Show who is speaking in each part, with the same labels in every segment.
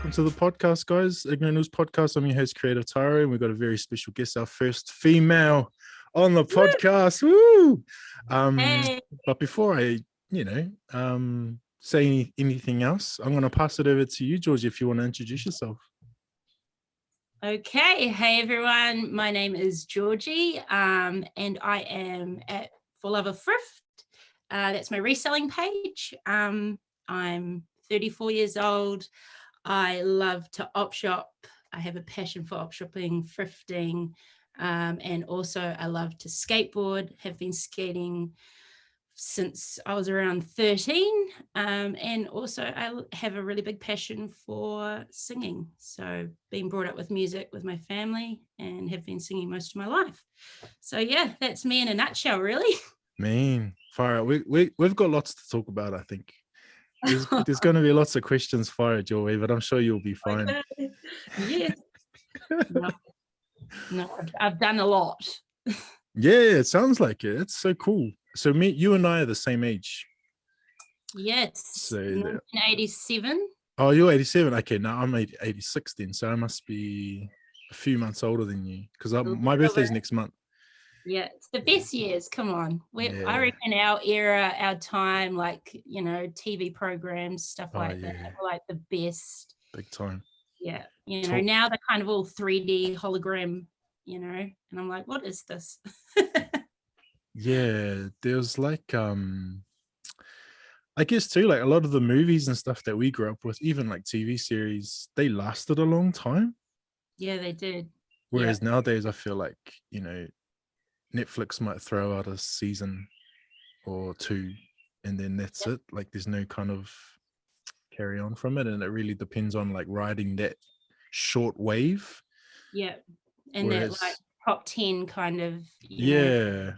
Speaker 1: welcome to the podcast, guys. Ignorant News Podcast. I'm your host, Creator Taro, and we've got a very special guest, our first female on the podcast. Woo!
Speaker 2: Hey.
Speaker 1: But before I, say anything else, I'm going to pass it over to you, Georgie, if you want to introduce yourself.
Speaker 2: Okay. Hey, everyone. My name is Georgie, and I am at For Love of Thrift. That's my reselling page. I'm 34 years old. I love to op shop. I have a passion for op shopping, thrifting, and also I love to skateboard. Have been skating since I was around 13, and also I have a really big passion for singing. So being brought up with music with my family and have been singing most of my life. So yeah, that's me in a nutshell, really.
Speaker 1: Man, fire out. We've got lots to talk about, I think. There's going to be lots of questions fired your way, but I'm sure you'll be fine.
Speaker 2: Okay. Yes. No, I've done a lot.
Speaker 1: Yeah, it sounds like it. It's so cool. So you and I are the same age.
Speaker 2: Yes.
Speaker 1: So
Speaker 2: 1987.
Speaker 1: Oh, you're 87. Okay, now I'm 86 then, so I must be a few months older than you because my birthday's next month.
Speaker 2: Yeah, it's the best years. Come on.
Speaker 1: Yeah.
Speaker 2: I reckon our era, our time, like, TV programs, stuff like that, were like the best.
Speaker 1: Big time.
Speaker 2: Yeah. Now they're kind of all 3D hologram, and I'm like, what is this?
Speaker 1: Yeah, there's like, I guess too, like a lot of the movies and stuff that we grew up with, even like TV series, they lasted a long time.
Speaker 2: Yeah, they did.
Speaker 1: Whereas nowadays, I feel like, Netflix might throw out a season or two and then that's it. Like there's no kind of carry on from it. And it really depends on like riding that short wave.
Speaker 2: Yeah. And that like top 10 kind of, into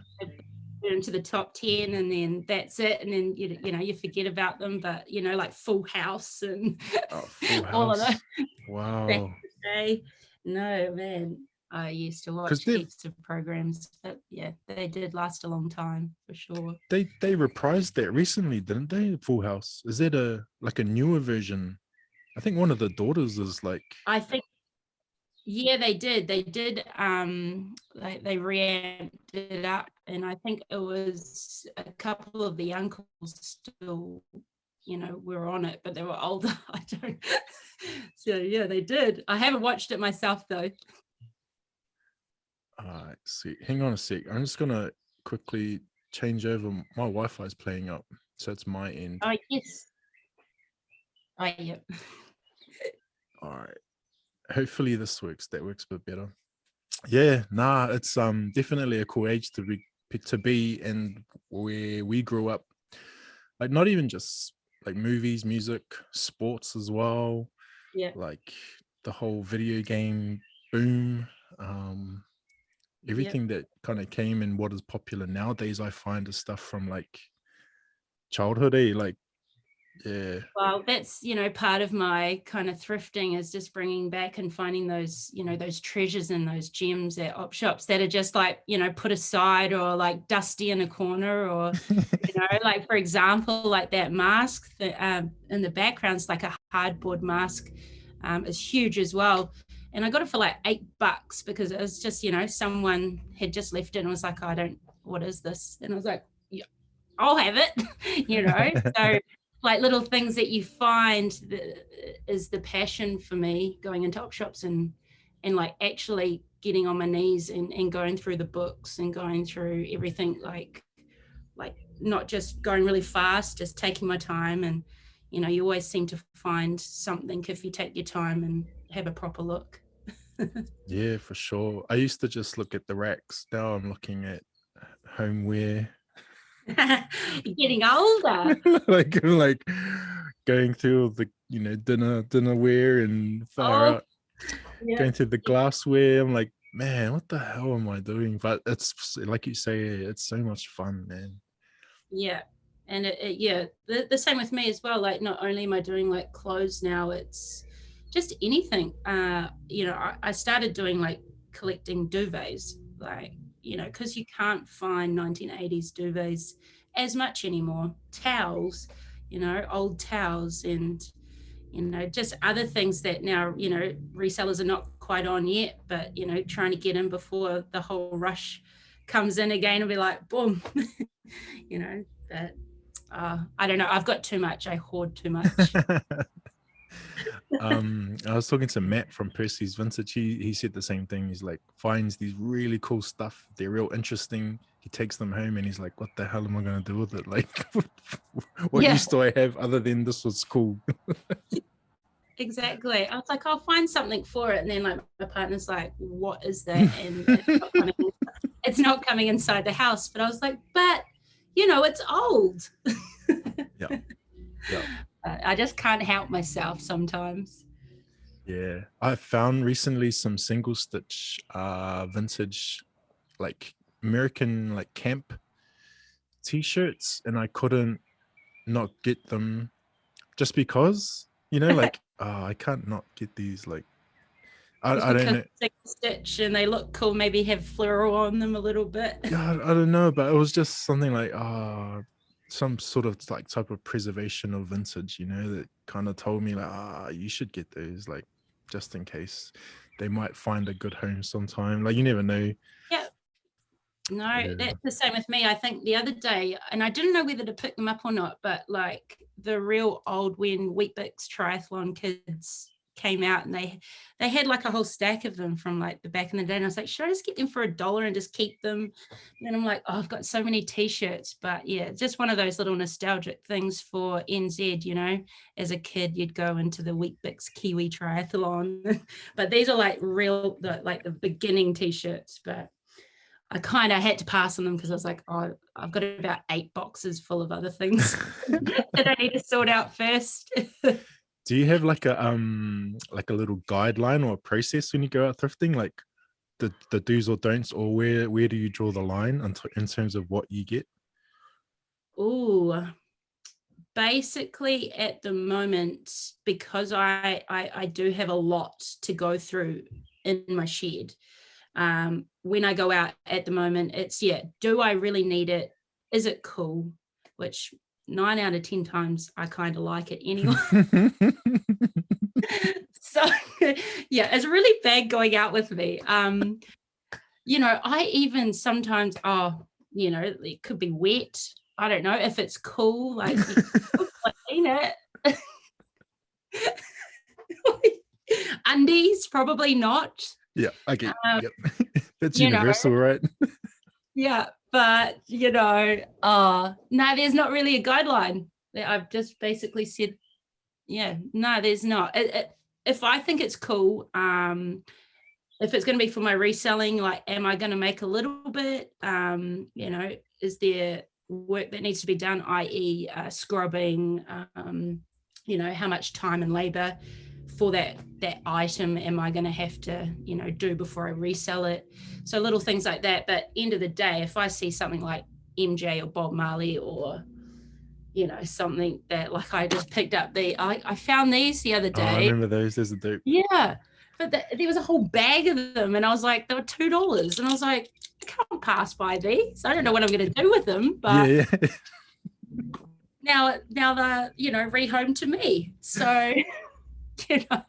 Speaker 2: the top 10 and then that's it. And then, you forget about them, but, like Full House and
Speaker 1: Full House.
Speaker 2: all of that.
Speaker 1: Wow.
Speaker 2: No, man. I used to watch heaps of programs, but yeah, they did last a long time for sure.
Speaker 1: They reprised that recently, didn't they? Full House. Is that a newer version? I think one of the daughters is like.
Speaker 2: I think. Yeah, they did. They did. They reamped it up, and I think it was a couple of the uncles still, were on it, but they were older. I don't. So yeah, they did. I haven't watched it myself though.
Speaker 1: See, hang on a sec. I'm just gonna quickly change over. My Wi-Fi is playing up, so it's my end.
Speaker 2: Oh yes. Oh yeah.
Speaker 1: All right. Hopefully this works. That works a bit better. Yeah, it's definitely a cool age to be, and where we grew up, like not even just like movies, music, sports as well.
Speaker 2: Yeah.
Speaker 1: Like the whole video game boom. Everything that kind of came in what is popular nowadays, I find is stuff from like childhood, like, yeah.
Speaker 2: Well, that's, part of my kind of thrifting is just bringing back and finding those, those treasures and those gems at op shops that are just like, put aside or like dusty in a corner or, like, for example, like that mask that in the background's like a hardboard mask is huge as well. And I got it for like $8 because it was just, someone had just left it and was like, what is this? And I was like, yeah, I'll have it, So like little things that you find is the passion for me going into op shops and like actually getting on my knees and going through the books and going through everything, like not just going really fast, just taking my time. And, you always seem to find something if you take your time and have a proper look.
Speaker 1: Yeah, for sure. I used to just look at the racks. Now I'm looking at homeware.
Speaker 2: You're getting older.
Speaker 1: like going through the dinnerware and far out. Going through the glassware. I'm like, man, what the hell am I doing? But it's like you say, it's so much fun, man.
Speaker 2: Yeah. And the same with me as well. Like not only am I doing like clothes now, it's just anything. I started doing like collecting duvets, like, because you can't find 1980s duvets as much anymore. Towels, old towels, and you know, just other things that now, you know, resellers are not quite on yet, but, you know, trying to get in before the whole rush comes in again and be like, boom, you know, but I don't know. I've got too much. I hoard too much.
Speaker 1: I was talking to Matt from Percy's Vintage. He said the same thing. He's like, finds these really cool stuff. They're real interesting. He takes them home and he's like, what the hell am I going to do with it? Like, what use do I have other than this was cool?
Speaker 2: Exactly. I was like, I'll find something for it. And then like my partner's like, what is that? And it's not coming inside the house. But I was like, but, you know, it's old.
Speaker 1: Yeah.
Speaker 2: I just can't help myself sometimes.
Speaker 1: Yeah, I found recently some single stitch vintage, like American like camp t-shirts, and I couldn't not get them just because, you know, like I can't not get these. Like I don't know,
Speaker 2: single stitch and they look cool, maybe have fluoro on them a little bit.
Speaker 1: yeah, I don't know, but it was just something like some sort of like type of preservation of vintage, you know, that kind of told me like you should get those, like, just in case they might find a good home sometime. Like, you never know.
Speaker 2: Yeah. No, that's the same with me. I think the other day, and I didn't know whether to pick them up or not, but like the real old when Weet-Bix triathlon kids came out and they had like a whole stack of them from like the back in the day, and I was like, should I just get them for $1 and just keep them? And I'm like, oh, I've got so many t-shirts. But yeah, just one of those little nostalgic things for NZ, you know. As a kid, you'd go into the Weet-Bix Kiwi triathlon but these are like real, like the beginning t-shirts. But I kind of had to pass on them because I was like, oh, I've got about 8 boxes full of other things that I need to sort out first.
Speaker 1: Do you have like a little guideline or a process when you go out thrifting, like the do's or don'ts, or where do you draw the line in terms of what you get?
Speaker 2: Ooh, basically at the moment, because I do have a lot to go through in my shed. When I go out at the moment, it's, do I really need it? Is it cool? Which 9 out of 10 times I kind of like it anyway. So yeah, it's really bad going out with me. You know, I even sometimes, you know, it could be wet. I don't know if it's cool, like you clean it. Undies, probably not.
Speaker 1: Yeah, I get yep. That's universal,
Speaker 2: know,
Speaker 1: right?
Speaker 2: Yeah, but you know, no, there's not really a guideline. I've just basically said, no, there's not. If I think it's cool, if it's going to be for my reselling, like, am I going to make a little bit? You know, is there work that needs to be done, i.e. Scrubbing, you know, how much time and labor for that item am I going to have to, you know, do before I resell it? So little things like that. But end of the day, if I see something like MJ or Bob Marley, or, you know, something that, like, I just picked up I found these the other day.
Speaker 1: I remember those. There's a dope.
Speaker 2: Yeah, but there was a whole bag of them, and I was like, they were $2, and I was like, I can't pass by these. I don't know what I'm going to do with them, but yeah. Now they're, you know, rehomed to me. So, you know.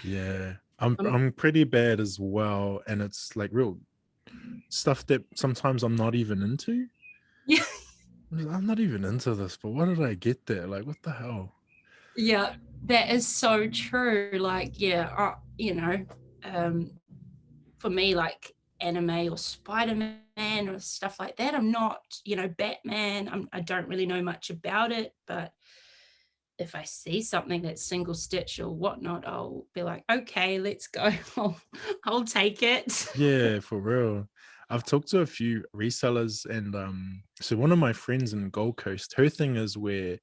Speaker 1: Yeah, I'm pretty bad as well, and it's like real stuff that sometimes I'm not even into.
Speaker 2: Yeah,
Speaker 1: I'm not even into this, but what did I get there? Like, what the hell?
Speaker 2: Yeah, that is so true. Like, you know, for me, like anime or Spider-Man or stuff like that, I'm not, you know, Batman, I don't really know much about it, but if I see something that's single stitch or whatnot, I'll be like, okay, let's go. I'll take it.
Speaker 1: Yeah, for real. I've talked to a few resellers, and so one of my friends in Gold Coast, her thing is where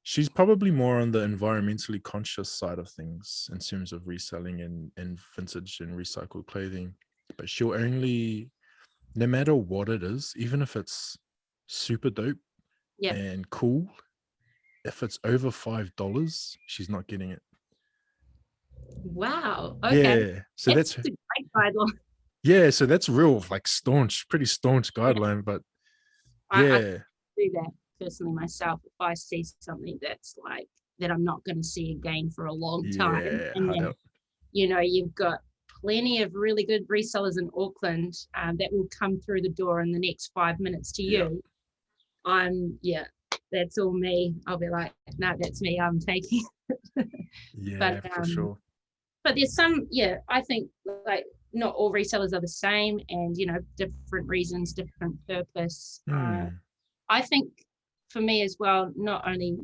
Speaker 1: she's probably more on the environmentally conscious side of things in terms of reselling and vintage and recycled clothing, but she'll only, no matter what it is, even if it's super dope and cool, if it's over $5, she's not getting it.
Speaker 2: Wow. Okay.
Speaker 1: Yeah. So that's
Speaker 2: a great guideline.
Speaker 1: Yeah. So that's real, like pretty staunch guideline, but
Speaker 2: I do that personally myself. If I see something that's like, that I'm not going to see again for a long time.
Speaker 1: Yeah,
Speaker 2: And then, you've got plenty of really good resellers in Auckland that will come through the door in the next 5 minutes to you. That's all me. I'll be like, no, that's me. I'm taking it.
Speaker 1: Yeah, for sure.
Speaker 2: But there's some, I think like not all resellers are the same, and different reasons, different purpose. I think for me as well, not only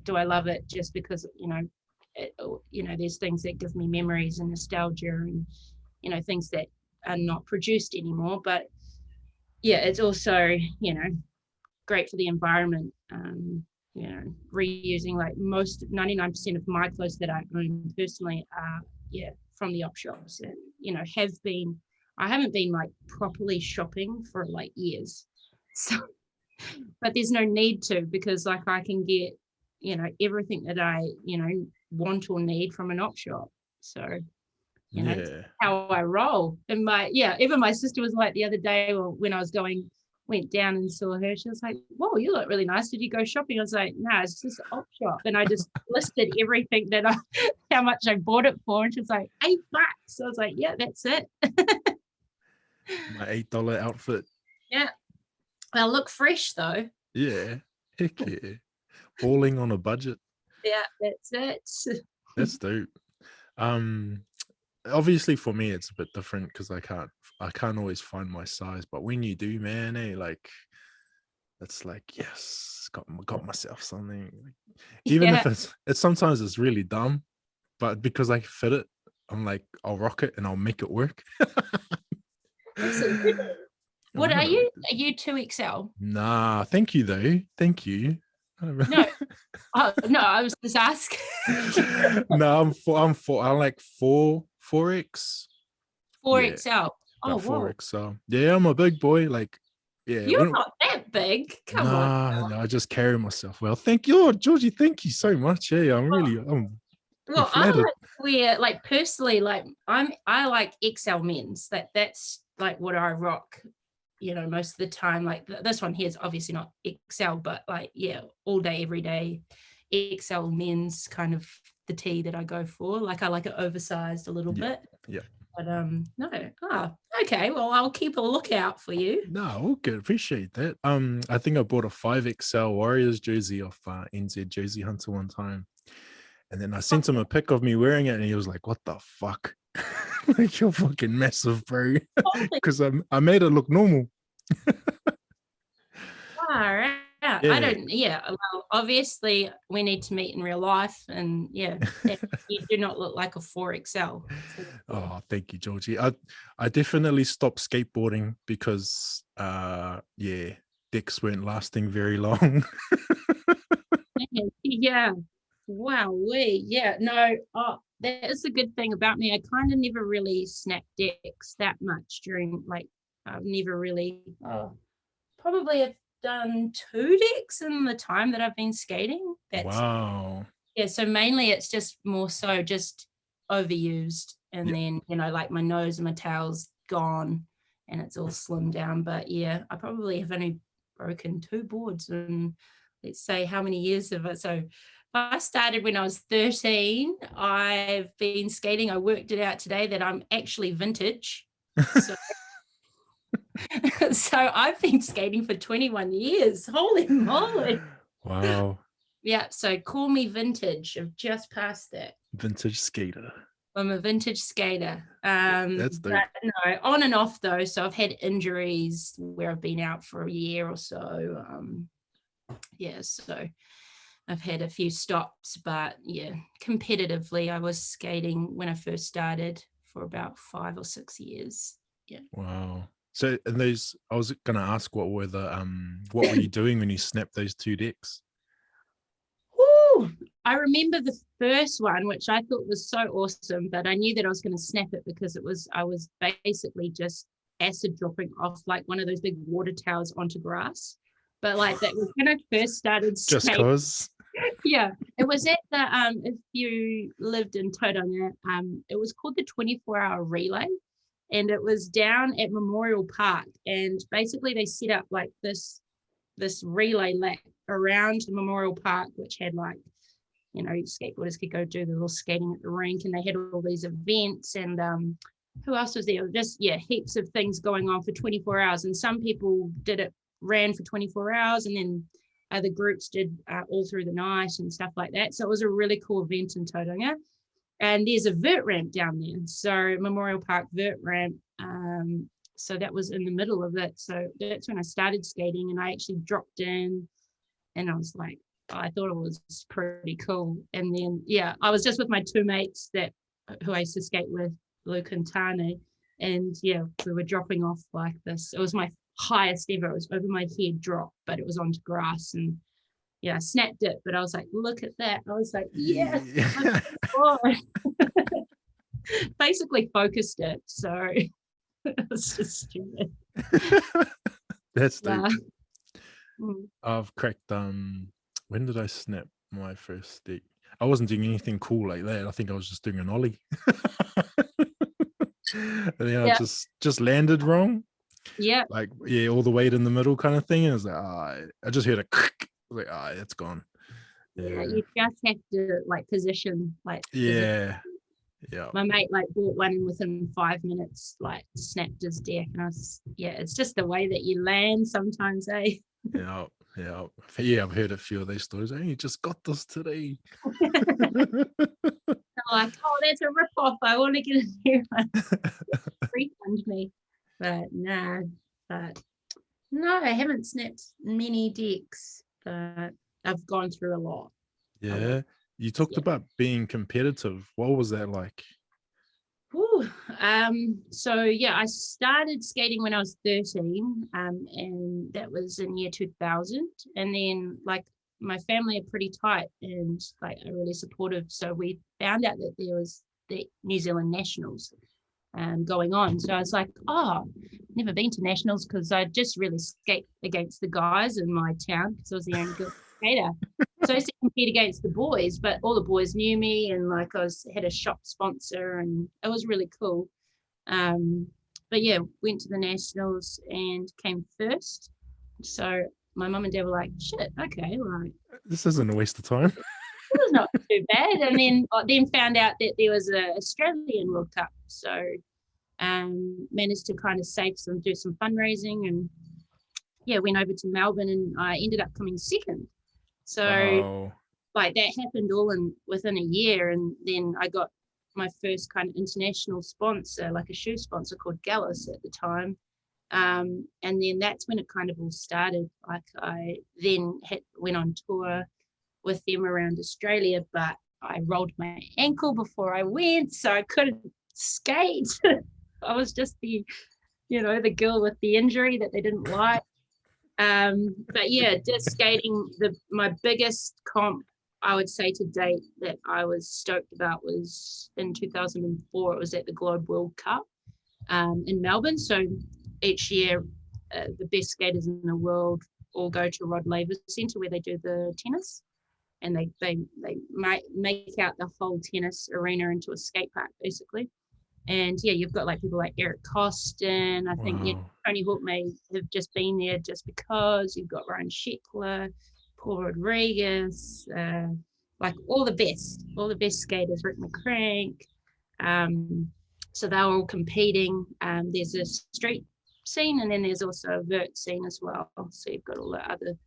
Speaker 2: do I love it just because there's things that give me memories and nostalgia, and things that are not produced anymore, but it's also great for the environment. Reusing, like 99% of my clothes that I own personally are from the op shops, and I haven't been like properly shopping for like years, so but there's no need to, because like I can get everything that I want or need from an op shop. So that's how I roll. And even my sister was like the other day, or when I went down and saw her, she was like, whoa, you look really nice, did you go shopping? I was like, no, it's just an op shop. And I just listed everything that how much I bought it for, and she was like, $8. So I was like, yeah, that's it.
Speaker 1: My $8 outfit.
Speaker 2: Yeah, I look fresh though.
Speaker 1: Yeah, heck yeah. Balling on a budget.
Speaker 2: Yeah, that's it.
Speaker 1: That's dope. Obviously for me it's a bit different because I can't always find my size, but when you do, man, like it's like, yes, got myself something. Even if it's sometimes it's really dumb, but because I fit it, I'm like, I'll rock it and I'll make it work.
Speaker 2: What are you 2XL?
Speaker 1: Nah, thank you though, thank you.
Speaker 2: No. No, I was just asking.
Speaker 1: No, I'm like 4X.
Speaker 2: 4XL.
Speaker 1: Yeah,
Speaker 2: oh,
Speaker 1: 4XL. Yeah, I'm a big boy. Like, yeah.
Speaker 2: You're not that big. Come on.
Speaker 1: No, I just carry myself well. Thank you, Georgie. Thank you so much. Yeah, I'm flattered.
Speaker 2: I like personally, like I like XL men's. That's like what I rock. Most of the time, like this one here is obviously not XL, but like, all day, every day, XL men's kind of the tee that I go for. Like I like it oversized a little bit.
Speaker 1: Yeah.
Speaker 2: But no. Okay. Well, I'll keep a lookout for you.
Speaker 1: No, good. Appreciate that. I think I bought a 5XL Warriors jersey off NZ Jersey Hunter one time, and then I sent him a pic of me wearing it, and he was like, "What the fuck? Like, you're fucking massive, bro." Because I made it look normal.
Speaker 2: All right. Well, obviously we need to meet in real life, and you do not look like a 4XL.
Speaker 1: Oh, thank you, Georgie. I definitely stopped skateboarding because decks weren't lasting very long.
Speaker 2: Yeah. Wow. No. That is a good thing about me. I kind of never really snapped decks that much during, like, I've never really probably have done 2 decks in the time that I've been skating. Wow. Yeah, so mainly it's just more so just overused, and then like my nose and my tail's gone and it's all slimmed down. But I probably have only broken 2 boards in, let's say, how many years of it. So I started when I was 13. I've been skating, I worked it out today that I'm actually vintage. So I've been skating for 21 years. Holy moly.
Speaker 1: Wow.
Speaker 2: Yeah, so call me vintage. I've just passed that.
Speaker 1: Vintage skater.
Speaker 2: I'm a vintage skater.
Speaker 1: That's dope.
Speaker 2: No, on and off though. So I've had injuries where I've been out for a year or so. So I've had a few stops, but competitively I was skating when I first started for about 5 or 6 years. Yeah.
Speaker 1: Wow. So, and those, I was going to ask, what were you doing when you snapped those 2 decks?
Speaker 2: Ooh, I remember the first one, which I thought was so awesome, but I knew that I was going to snap it because I was basically just acid dropping off like one of those big water towers onto grass. But like that was when I first started skating.
Speaker 1: Just cause?
Speaker 2: Yeah, it was at the if you lived in Tauranga, it was called the 24-hour relay. And it was down at Memorial Park, and basically they set up like this relay lap around Memorial Park, which had like skateboarders could go do the little skating at the rink, and they had all these events, and who else was there? Just heaps of things going on for 24 hours, and some people ran for 24 hours, and then other groups did all through the night and stuff like that. So it was a really cool event in Tauranga. And there's a vert ramp down there, so Memorial Park vert ramp. So that was in the middle of it. So that's when I started skating, and I actually dropped in, and I was like, I thought it was pretty cool. And then I was just with my two mates who I used to skate with, Luke and Tane, and we were dropping off like this. It was my highest ever. It was over my head drop, but it was onto grass, and I snapped it. But I was like, look at that. I was like, yes. Basically focused it, so it was just stupid.
Speaker 1: That's dope. I've cracked when did I snap my first stick? I wasn't doing anything cool like that. I think I was just doing an ollie. And then I just landed wrong.
Speaker 2: Yeah.
Speaker 1: Like all the weight in the middle kind of thing. And I was like, I just heard a click. I was like, it's gone.
Speaker 2: Yeah, you just have to position
Speaker 1: Yeah.
Speaker 2: My mate bought one, and within 5 minutes snapped his deck, and I was it's just the way that you land sometimes, eh?
Speaker 1: Yeah. I've heard a few of these stories. Hey, you just got this today.
Speaker 2: I'm like, oh, that's a rip-off. I want to get a new one. Refund me. But no, I haven't snapped many decks, but I've gone through a lot.
Speaker 1: Yeah. You talked about being competitive. What was that like?
Speaker 2: So I started skating when I was 13, and that was in year 2000. And then my family are pretty tight and are really supportive. So we found out that there was the New Zealand Nationals going on. So I was like, never been to Nationals, because I just really skate against the guys in my town, because I was the only girl skater. So I used to compete against the boys, but all the boys knew me, and had a shop sponsor, and it was really cool. But went to the Nationals and came first. So my mum and dad were like, shit, okay,
Speaker 1: this isn't a waste of time.
Speaker 2: It was not too bad. And then found out that there was a Australian World Cup. So managed to kind of do some fundraising, and went over to Melbourne, and I ended up coming second. So that happened all within a year, and then I got my first kind of international sponsor, a shoe sponsor called Gallus at the time. And then that's when it kind of all started. I then went on tour with them around Australia, but I rolled my ankle before I went, so I couldn't skate. I was just the girl with the injury that they didn't like. But just skating. My biggest comp, I would say, to date that I was stoked about was in 2004. It was at the Globe World Cup in Melbourne. So each year, the best skaters in the world all go to Rod Laver Centre, where they do the tennis, and they make out the whole tennis arena into a skate park, basically. And you've got people like Eric Costin. I think Tony Hawk may have just been there just because. You've got Ryan Sheckler, Paul Rodriguez, all the best skaters, Rick McCrank. So they were all competing. There's a street scene, and then there's also a vert scene as well. So you've got all the other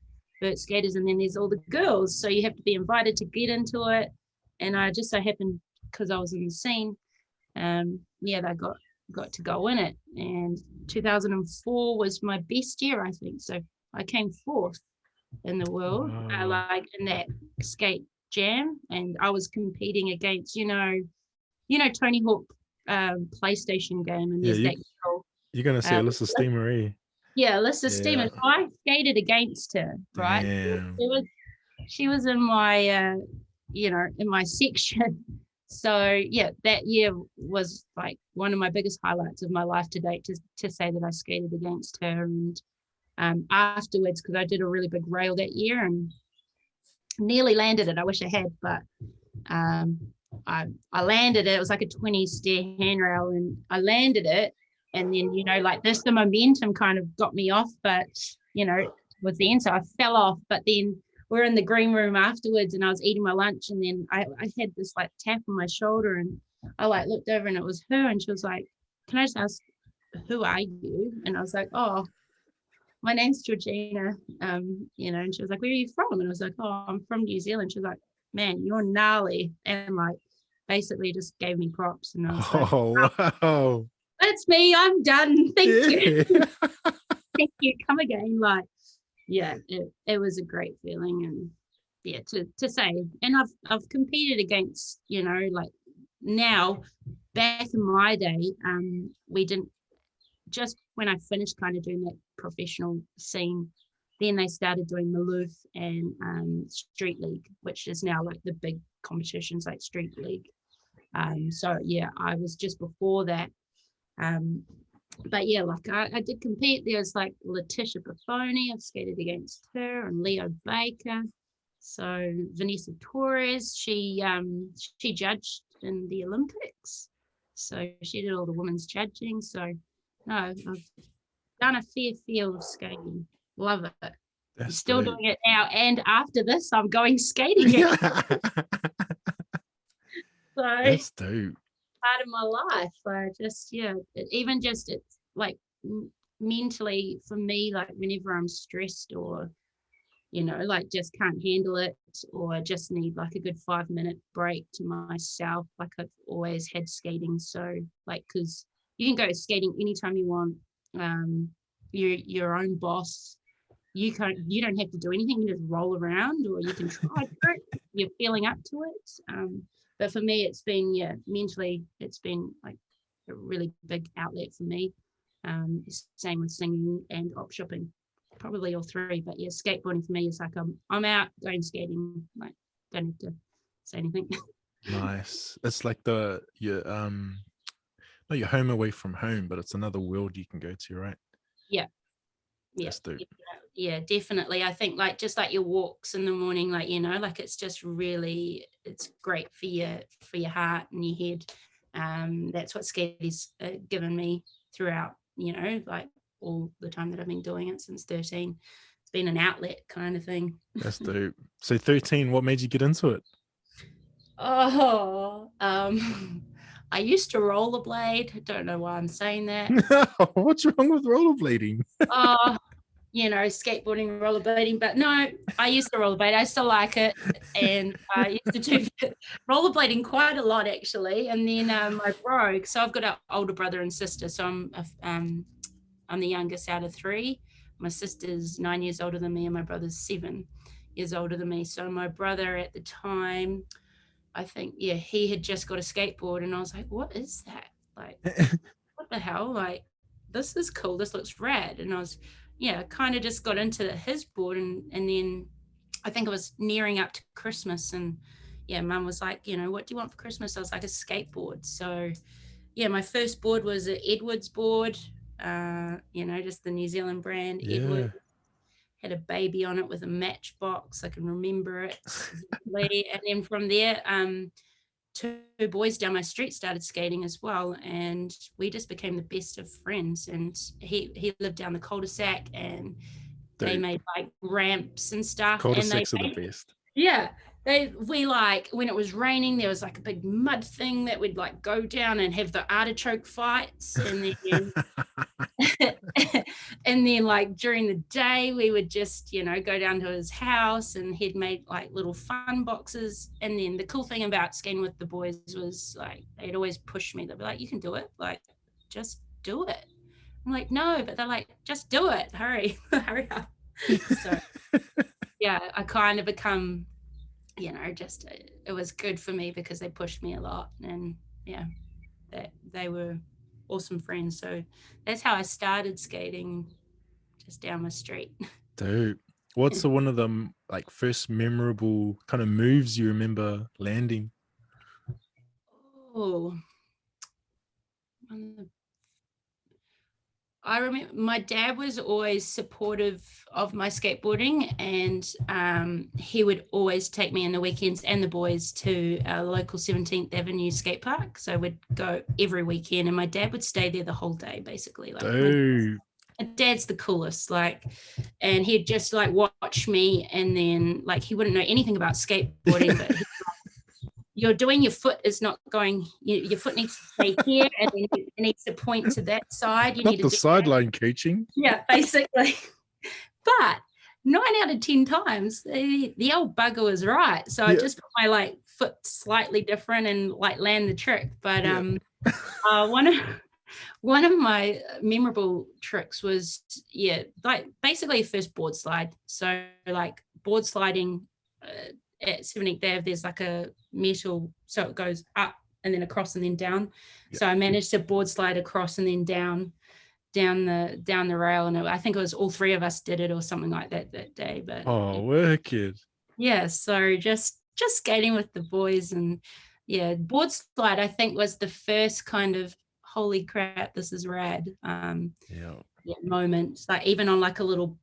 Speaker 2: vert skaters, and then there's all the girls. So you have to be invited to get into it. And I just so happened, because I was in the scene, they got to go in it. And 2004 was my best year, I think. So I came fourth in the world, in that skate jam, and I was competing against Tony Hawk PlayStation game, and there's that girl.
Speaker 1: You're gonna say Alyssa Steamer,
Speaker 2: Alyssa Steamer. I skated against her, right?
Speaker 1: Damn.
Speaker 2: She was in my in my section. So that year was one of my biggest highlights of my life to date, to say that I skated against her. And afterwards, because I did a really big rail that year and nearly landed it. I wish I had, but I landed it. It was like a 20-stair handrail, and I landed it. And then, the momentum kind of got me off, but, was the end. So I fell off. But then we're in the green room afterwards, and I was eating my lunch, and then I had this like tap on my shoulder, and I like looked over, and it was her, and she was like, "Can I just ask, who are you?" And I was like, "Oh, my name's Georgina." And she was like, "Where are you from?" And I was like, "Oh, I'm from New Zealand." She was like, "Man, you're gnarly," and like basically just gave me props, and I was like,
Speaker 1: Oh, wow.
Speaker 2: "That's me. I'm done. Thank you."
Speaker 1: Yeah.
Speaker 2: Thank you. Come again. Like, yeah, it was a great feeling, and yeah, to say. And I've competed against, like now, back in my day, we didn't, just when I finished kind of doing that professional scene, then they started doing Maloof and Street League, which is now like the big competitions like Street League. So yeah, I was just before that. But yeah, like I did compete. There was like Letitia Buffoni, I've skated against her, and Leo Baker. So Vanessa Torres, she judged in the Olympics. So she did all the women's judging. So no, I've done a fair field of skating. Love it. I'm
Speaker 1: That's
Speaker 2: still
Speaker 1: dope.
Speaker 2: doing it now. And after this, I'm going skating again. So
Speaker 1: That's dope.
Speaker 2: part of my life. I just, even just it's like mentally for me, like whenever I'm stressed or, like just can't handle it or just need like a good 5-minute break to myself, like I've always had skating. So like, because you can go skating anytime you want. You're your own boss. You don't have to do anything. You just roll around, or you can try for it. You're feeling up to it. But for me, it's been, mentally, it's been like a really big outlet for me. Same with singing and op shopping, probably all three. But yeah, skateboarding for me is like I'm out going skating. Like, don't have to say anything.
Speaker 1: Nice. It's like you're not your home away from home, but it's another world you can go to, right?
Speaker 2: Yeah.
Speaker 1: That's dope.
Speaker 2: Yeah, definitely. I think like just like your walks in the morning, like like it's just really, it's great for your heart and your head. That's what skating's given me throughout, like all the time that I've been doing it since 13. It's been an outlet kind of thing.
Speaker 1: That's dope. So 13, what made you get into it?
Speaker 2: Oh, I used to rollerblade. I don't know why I'm saying that.
Speaker 1: What's wrong with rollerblading?
Speaker 2: Skateboarding, rollerblading, but no, I used to rollerblade. I still like it, and I used to do rollerblading quite a lot actually. And then my bro, so I've got an older brother and sister, so I'm the youngest out of three. My sister's 9 years older than me, and my brother's 7 years older than me. So my brother at the time, I think, he had just got a skateboard, and I was like, "What is that? Like, what the hell? Like, this is cool. This looks rad." And I was, kind of just got into his board, and then I think it was nearing up to Christmas, and Mum was like, "What do you want for Christmas?" I was like, "A skateboard." So my first board was an Edwards board, just the New Zealand brand. Edwards. Had a baby on it with a matchbox. I can remember it. And then from there, 2 boys down my street started skating as well, and we just became the best of friends. And he lived down the cul-de-sac, and they made like ramps and stuff.
Speaker 1: Cul-de-sacs are the best.
Speaker 2: Yeah. We like, when it was raining, there was like a big mud thing that we'd like go down and have the artichoke fights, and then and then like during the day we would just go down to his house, and he'd made like little fun boxes. And then the cool thing about skating with the boys was like they'd always push me. They'd be like, "You can do it, like just do it." I'm like, "No," but they're like, "Just do it, hurry hurry up." So I kind of become just it was good for me because they pushed me a lot, and that they were awesome friends. So that's how I started skating, just down my street.
Speaker 1: Dude, what's one of them like first memorable kind of moves you remember landing?
Speaker 2: Oh, I remember my dad was always supportive of my skateboarding, and he would always take me in the weekends and the boys to our local 17th Avenue skate park. So we'd go every weekend, and my dad would stay there the whole day, basically. Like,
Speaker 1: Dude,
Speaker 2: Dad's the coolest, like, and he'd just like watch me, and then like he wouldn't know anything about skateboarding, but you're doing, your foot is not going, your foot needs to stay here, and then it needs to point to that side. You
Speaker 1: Not
Speaker 2: need
Speaker 1: the
Speaker 2: to
Speaker 1: sideline coaching.
Speaker 2: Yeah, basically. But 9 out of 10 times, the old bugger was right. So I just put my like foot slightly different and like land the trick. But one of my memorable tricks was like basically first board slide. So like board sliding at 78th Ave, there's like a metal, so it goes up and then across and then down. So I managed to board slide across and then down the rail, and I think it was all three of us did it or something like that day. But
Speaker 1: wicked.
Speaker 2: Yeah, so just skating with the boys, and board slide I think was the first kind of holy crap, this is rad moment. Like even on like a little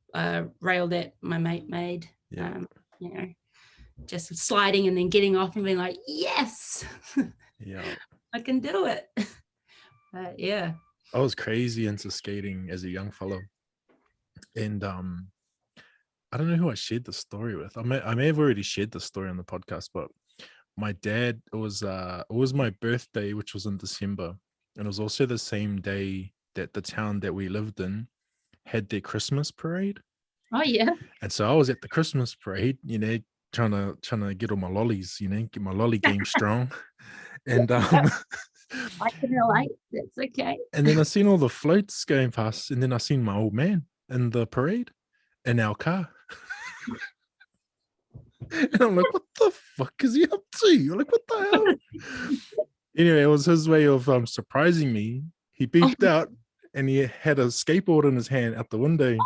Speaker 2: rail that my mate made, just sliding and then getting off and being like, yes, I can do it. But
Speaker 1: I was crazy into skating as a young fellow, and I don't know who I shared the story with. I may have already shared the story on the podcast, but my dad, it was my birthday, which was in December, and it was also the same day that the town that we lived in had their Christmas parade.
Speaker 2: Oh yeah.
Speaker 1: And so I was at the Christmas parade, trying to get all my lollies, get my lolly game strong. And
Speaker 2: I can relate. That's okay.
Speaker 1: And then I seen all the floats going past, and then I seen my old man in the parade in our car. And I'm like, what the fuck is he up to? You're like, what the hell? Anyway, it was his way of surprising me. He beeped out, and he had a skateboard in his hand out the window.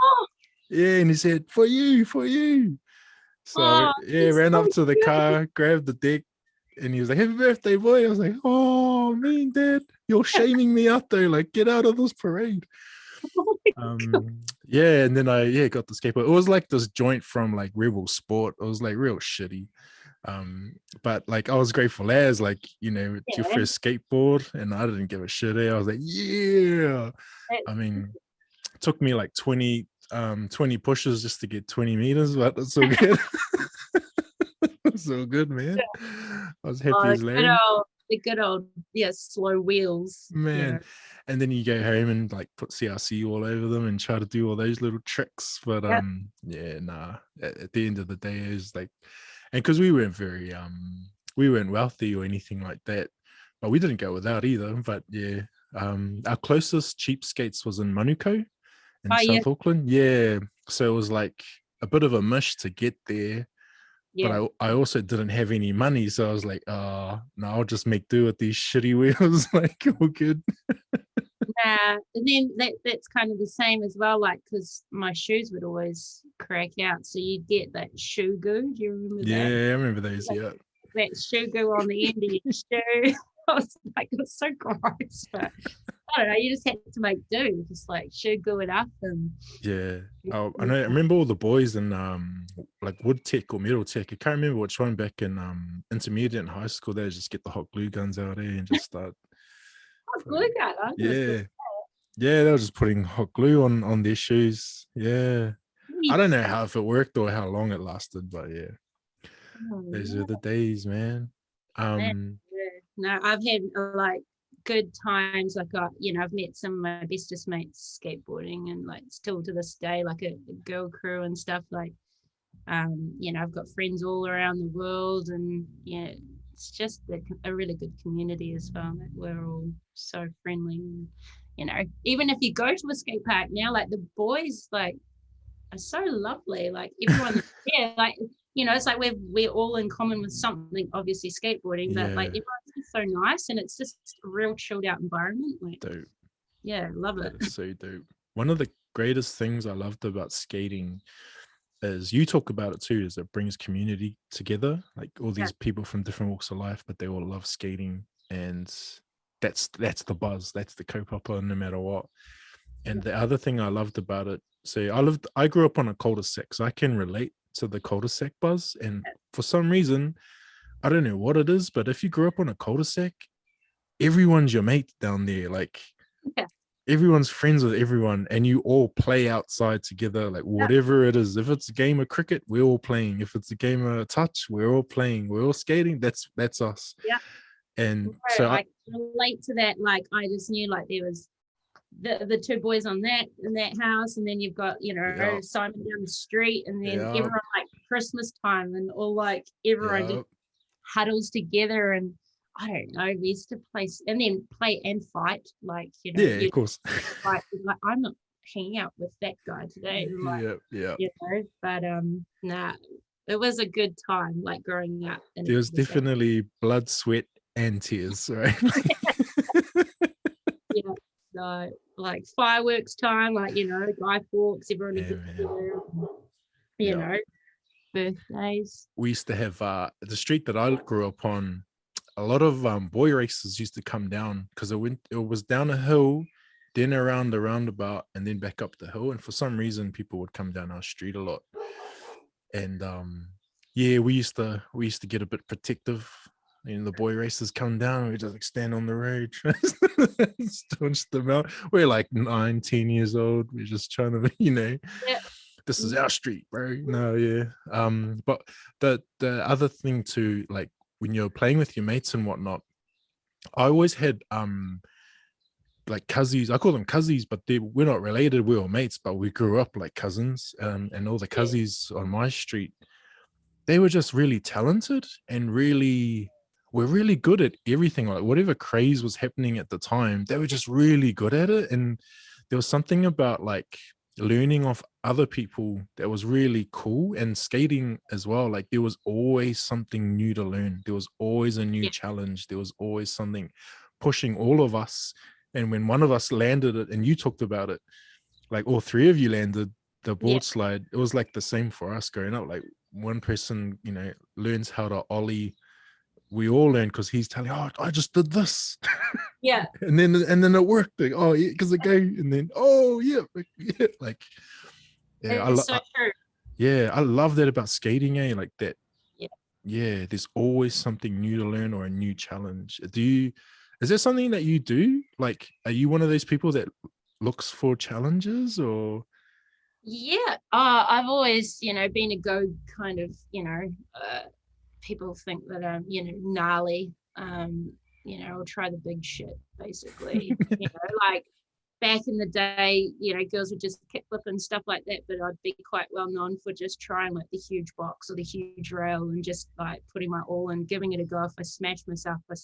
Speaker 1: And he said, for you. So ran up to the car, grabbed the deck, and he was like, happy birthday, boy. I was like, oh, man, Dad, you're shaming me out there. Like, get out of this parade. And then I got the skateboard. It was like this joint from like Rebel Sport. It was like real shitty. But like I was grateful as like, it's your first skateboard, and I didn't give a shit. I was like, yeah. I mean, it took me like 20 pushes just to get 20 meters, but it's so good. So good, man. I was happy as Larry.
Speaker 2: The good old slow wheels,
Speaker 1: man. And then you go home and like put CRC all over them and try to do all those little tricks, but at the end of the day, it was like, and because we weren't very we weren't wealthy or anything like that, but we didn't go without either. But our closest cheap skates was in Manukau in South Auckland. So it was like a bit of a mish to get there. But I also didn't have any money, so I was like, no, I'll just make do with these shitty wheels. Like, all good.
Speaker 2: And then that's kind of the same as well, like, because my shoes would always crack out, so you'd get that shoe goo. Do you remember that?
Speaker 1: Yeah, I remember those.
Speaker 2: That shoe goo on the end of your shoe. I was like, it was so gross, but I don't know, you just had to make do, just like shoe glue it up. And
Speaker 1: I remember all the boys in like wood tech or metal tech. I can't remember which one back in intermediate and high school. They just get the hot glue guns out there and just start.
Speaker 2: Hot glue gun?
Speaker 1: They were just putting hot glue on their shoes. I don't know if it worked or how long it lasted, but those are the days, man.
Speaker 2: No, I've had like good times. Like I've met some of my bestest mates skateboarding, and like still to this day, like a girl crew and stuff. Like, I've got friends all around the world, and it's just a really good community as well. Like, we're all so friendly. Even if you go to a skate park now, like the boys like are so lovely. Like everyone, like. It's like we're all in common with something, obviously skateboarding, but like everyone's just so nice, and it's just a real chilled out environment. Like,
Speaker 1: dope.
Speaker 2: Love it.
Speaker 1: That is so dope. One of the greatest things I loved about skating is, you talk about it too, is it brings community together, like all these people from different walks of life, but they all love skating, and that's the buzz, that's the kaupapa no matter what. And the other thing I loved about it, so I grew up on a cul-de-sac, so I can relate to the cul-de-sac buzz. And for some reason, I don't know what it is, but if you grew up on a cul-de-sac, everyone's your mate down there. Like everyone's friends with everyone, and you all play outside together, like whatever it is. If it's a game of cricket, we're all playing. If it's a game of touch, we're all playing. We're all skating. That's us.
Speaker 2: Yeah.
Speaker 1: And
Speaker 2: So
Speaker 1: so
Speaker 2: I relate to that. Like I just knew like there was the two boys on that in that house, and then you've got Simon down the street, and then everyone like Christmas time, and all like everyone just huddles together, and I don't know, we used to play and then play and fight, like
Speaker 1: of course.
Speaker 2: Fight, like I'm not hanging out with that guy today, like, but nah, it was a good time, like growing up.
Speaker 1: There was definitely blood, sweat, and tears, right?
Speaker 2: So like fireworks time, like Guy Fawkes, everyone together, birthdays.
Speaker 1: We used to have the street that I grew up on. A lot of boy races used to come down because it was down a hill, then around the roundabout, and then back up the hill. And for some reason, people would come down our street a lot. And we used to get a bit protective. The boy races come down, we just like stand on the road, staunch them out. We're like 9-10 years old. We're just trying to, this is our street, bro. But the other thing too, like when you're playing with your mates and whatnot, I always had like cousins. I call them cousins, but we're not related. We're all mates, but we grew up like cousins. And all the cousins on my street, they were just really talented and we're really good at everything. Like whatever craze was happening at the time, they were just really good at it. And there was something about like learning off other people that was really cool, and skating as well. Like there was always something new to learn. There was always a new challenge. There was always something pushing all of us. And when one of us landed it, and you talked about it, like all three of you landed the board slide, it was like the same for us growing up. Like one person, learns how to ollie. We all learn because he's telling, I just did this. and then it worked. Like, because it goes, and then like
Speaker 2: so true.
Speaker 1: I love that about skating, like that. There's always something new to learn or a new challenge. Is there something that you do? Like, are you one of those people that looks for challenges? Or
Speaker 2: I've always been a go kind of people think that I'm gnarly, I'll try the big shit basically. Like back in the day, girls would just kickflip and stuff like that, but I'd be quite well known for just trying like the huge box or the huge rail and just like putting my all and giving it a go. If I smash myself, but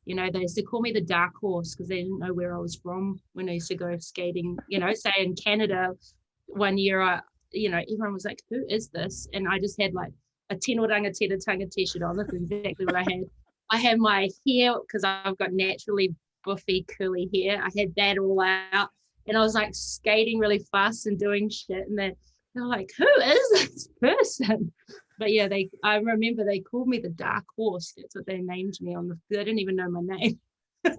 Speaker 2: they used to call me the dark horse because they didn't know where I was from when I used to go skating. Say in Canada one year, everyone was like, who is this? And I just had like a Tino Rangatira t-shirt on. That's exactly what I had. I had my hair, because I've got naturally buffy curly hair, I had that all out, and I was like skating really fast and doing shit, and they're like, who is this person? But I remember they called me the dark horse. That's what they named me they didn't even know my name.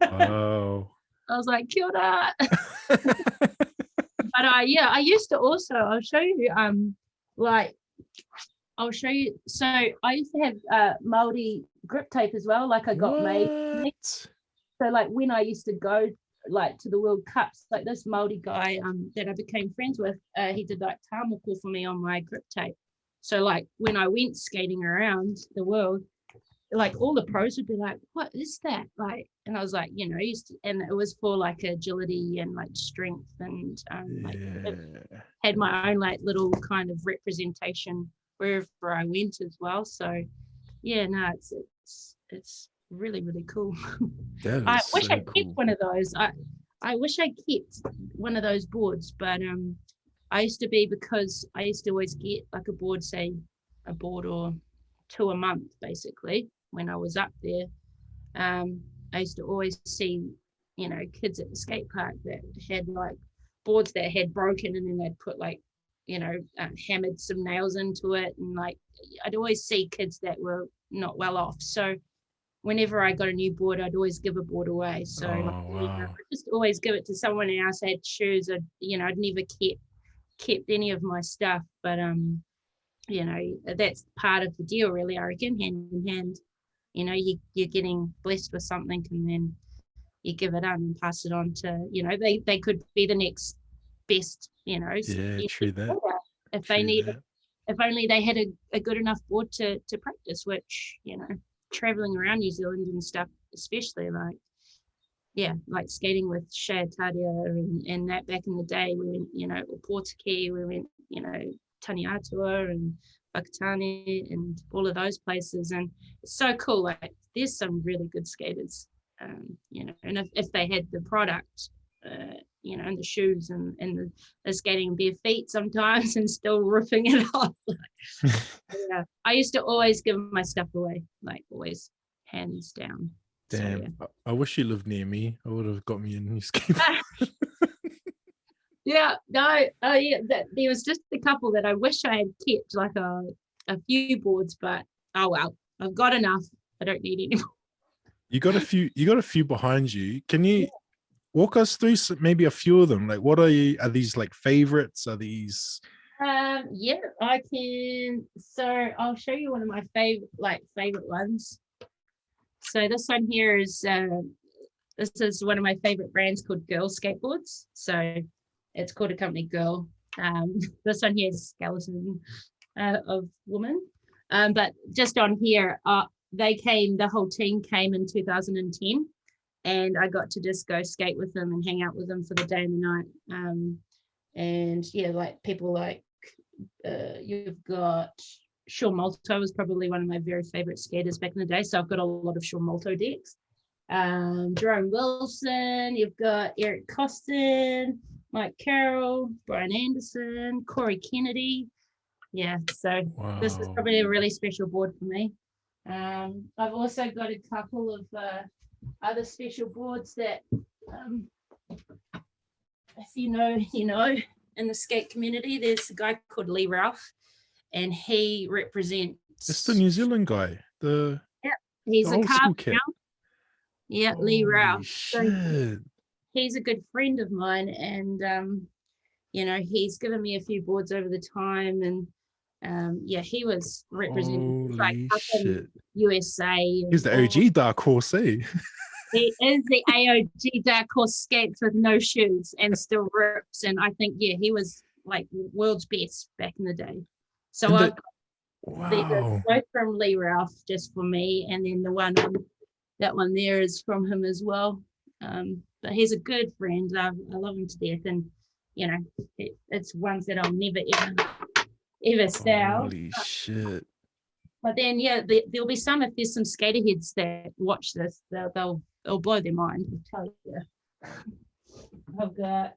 Speaker 1: Oh.
Speaker 2: I was like, kia ora. But I used to also, I'll show you, so I used to have Māori grip tape as well, like I got made. So like when I used to go like to the World Cups, like this Māori guy that I became friends with, he did like tāmoko for me on my grip tape. So like when I went skating around the world, like all the pros would be like, what is that? Like, and I was like, and it was for like agility and like strength, and had my own like little kind of representation wherever I went as well. So it's really, really cool. I wish I kept one of those. I wish I kept one of those boards, but I used to because I used to always get like a board or two a month basically when I was up there. I used to always see kids at the skate park that had like boards that had broken, and then they'd put like hammered some nails into it, and like I'd always see kids that were not well off. So whenever I got a new board, I'd always give a board away. So I just always give it to someone else. I had shoes. I'd never kept any of my stuff, but that's part of the deal, really. I reckon hand in hand, you're getting blessed with something, and then you give it on and pass it on to, you know, they could be the next best, you know.
Speaker 1: Yeah, true that.
Speaker 2: If they need it, if only they had a good enough board to practice, which, you know, traveling around New Zealand and stuff, especially like, yeah, like skating with Shea Tadia and that back in the day, we went, you know, Portaki, we went, you know, Taniatua and Whakatane and all of those places. And it's so cool. Like, there's some really good skaters, you know, and if they had the product, you know, and the shoes and the skating in bare feet sometimes and still ripping it off. Yeah, I used to always give my stuff away, like always, hands down.
Speaker 1: Damn,
Speaker 2: so, yeah.
Speaker 1: I wish you lived near me. I would have got me a new skateboard.
Speaker 2: Yeah, no, yeah, there was just a couple that I wish I had kept, like a few boards, but oh well, I've got enough. I don't need any more. You got
Speaker 1: a few behind you. Can you walk us through maybe a few of them? Like, what are these like favorites? Are these?
Speaker 2: Yeah, I can. So I'll show you one of my favorite ones. So this one here is this is one of my favorite brands called Girl Skateboards. So it's called a company Girl. This one here is skeleton of woman. But just on here, the whole team came in 2010, and I got to just go skate with them and hang out with them for the day and the night. And yeah, like people like you've got Sean Malto was probably one of my very favorite skaters back in the day. So I've got a lot of Sean Malto decks. Jerome Wilson, you've got Eric Costin, Mike Carroll, Brian Anderson, Corey Kennedy. Yeah, so This is probably a really special board for me. I've also got a couple of other special boards that if you know, in the skate community, there's a guy called Lee Ralph, and he represents.
Speaker 1: It's the New Zealand guy.
Speaker 2: He's
Speaker 1: the
Speaker 2: a carp
Speaker 1: kid.
Speaker 2: Yeah, Lee Ralph.
Speaker 1: So
Speaker 2: he's a good friend of mine, and you know, he's given me a few boards over the time, and yeah, he was representing like up in USA.
Speaker 1: He's the OG dark horse, eh?
Speaker 2: He is the AOG dark horse, skates with no shoes and still rips. And I think, yeah, he was like world's best back in the day. So I've got both from Lee Ralph just for me, and then that one there is from him as well. But he's a good friend. I love him to death, and you know, it's ones that I'll never ever sell.
Speaker 1: Holy shit!
Speaker 2: But then, yeah, there'll be some, if there's some skater heads that watch this, they'll blow their mind. I'll tell you. I've got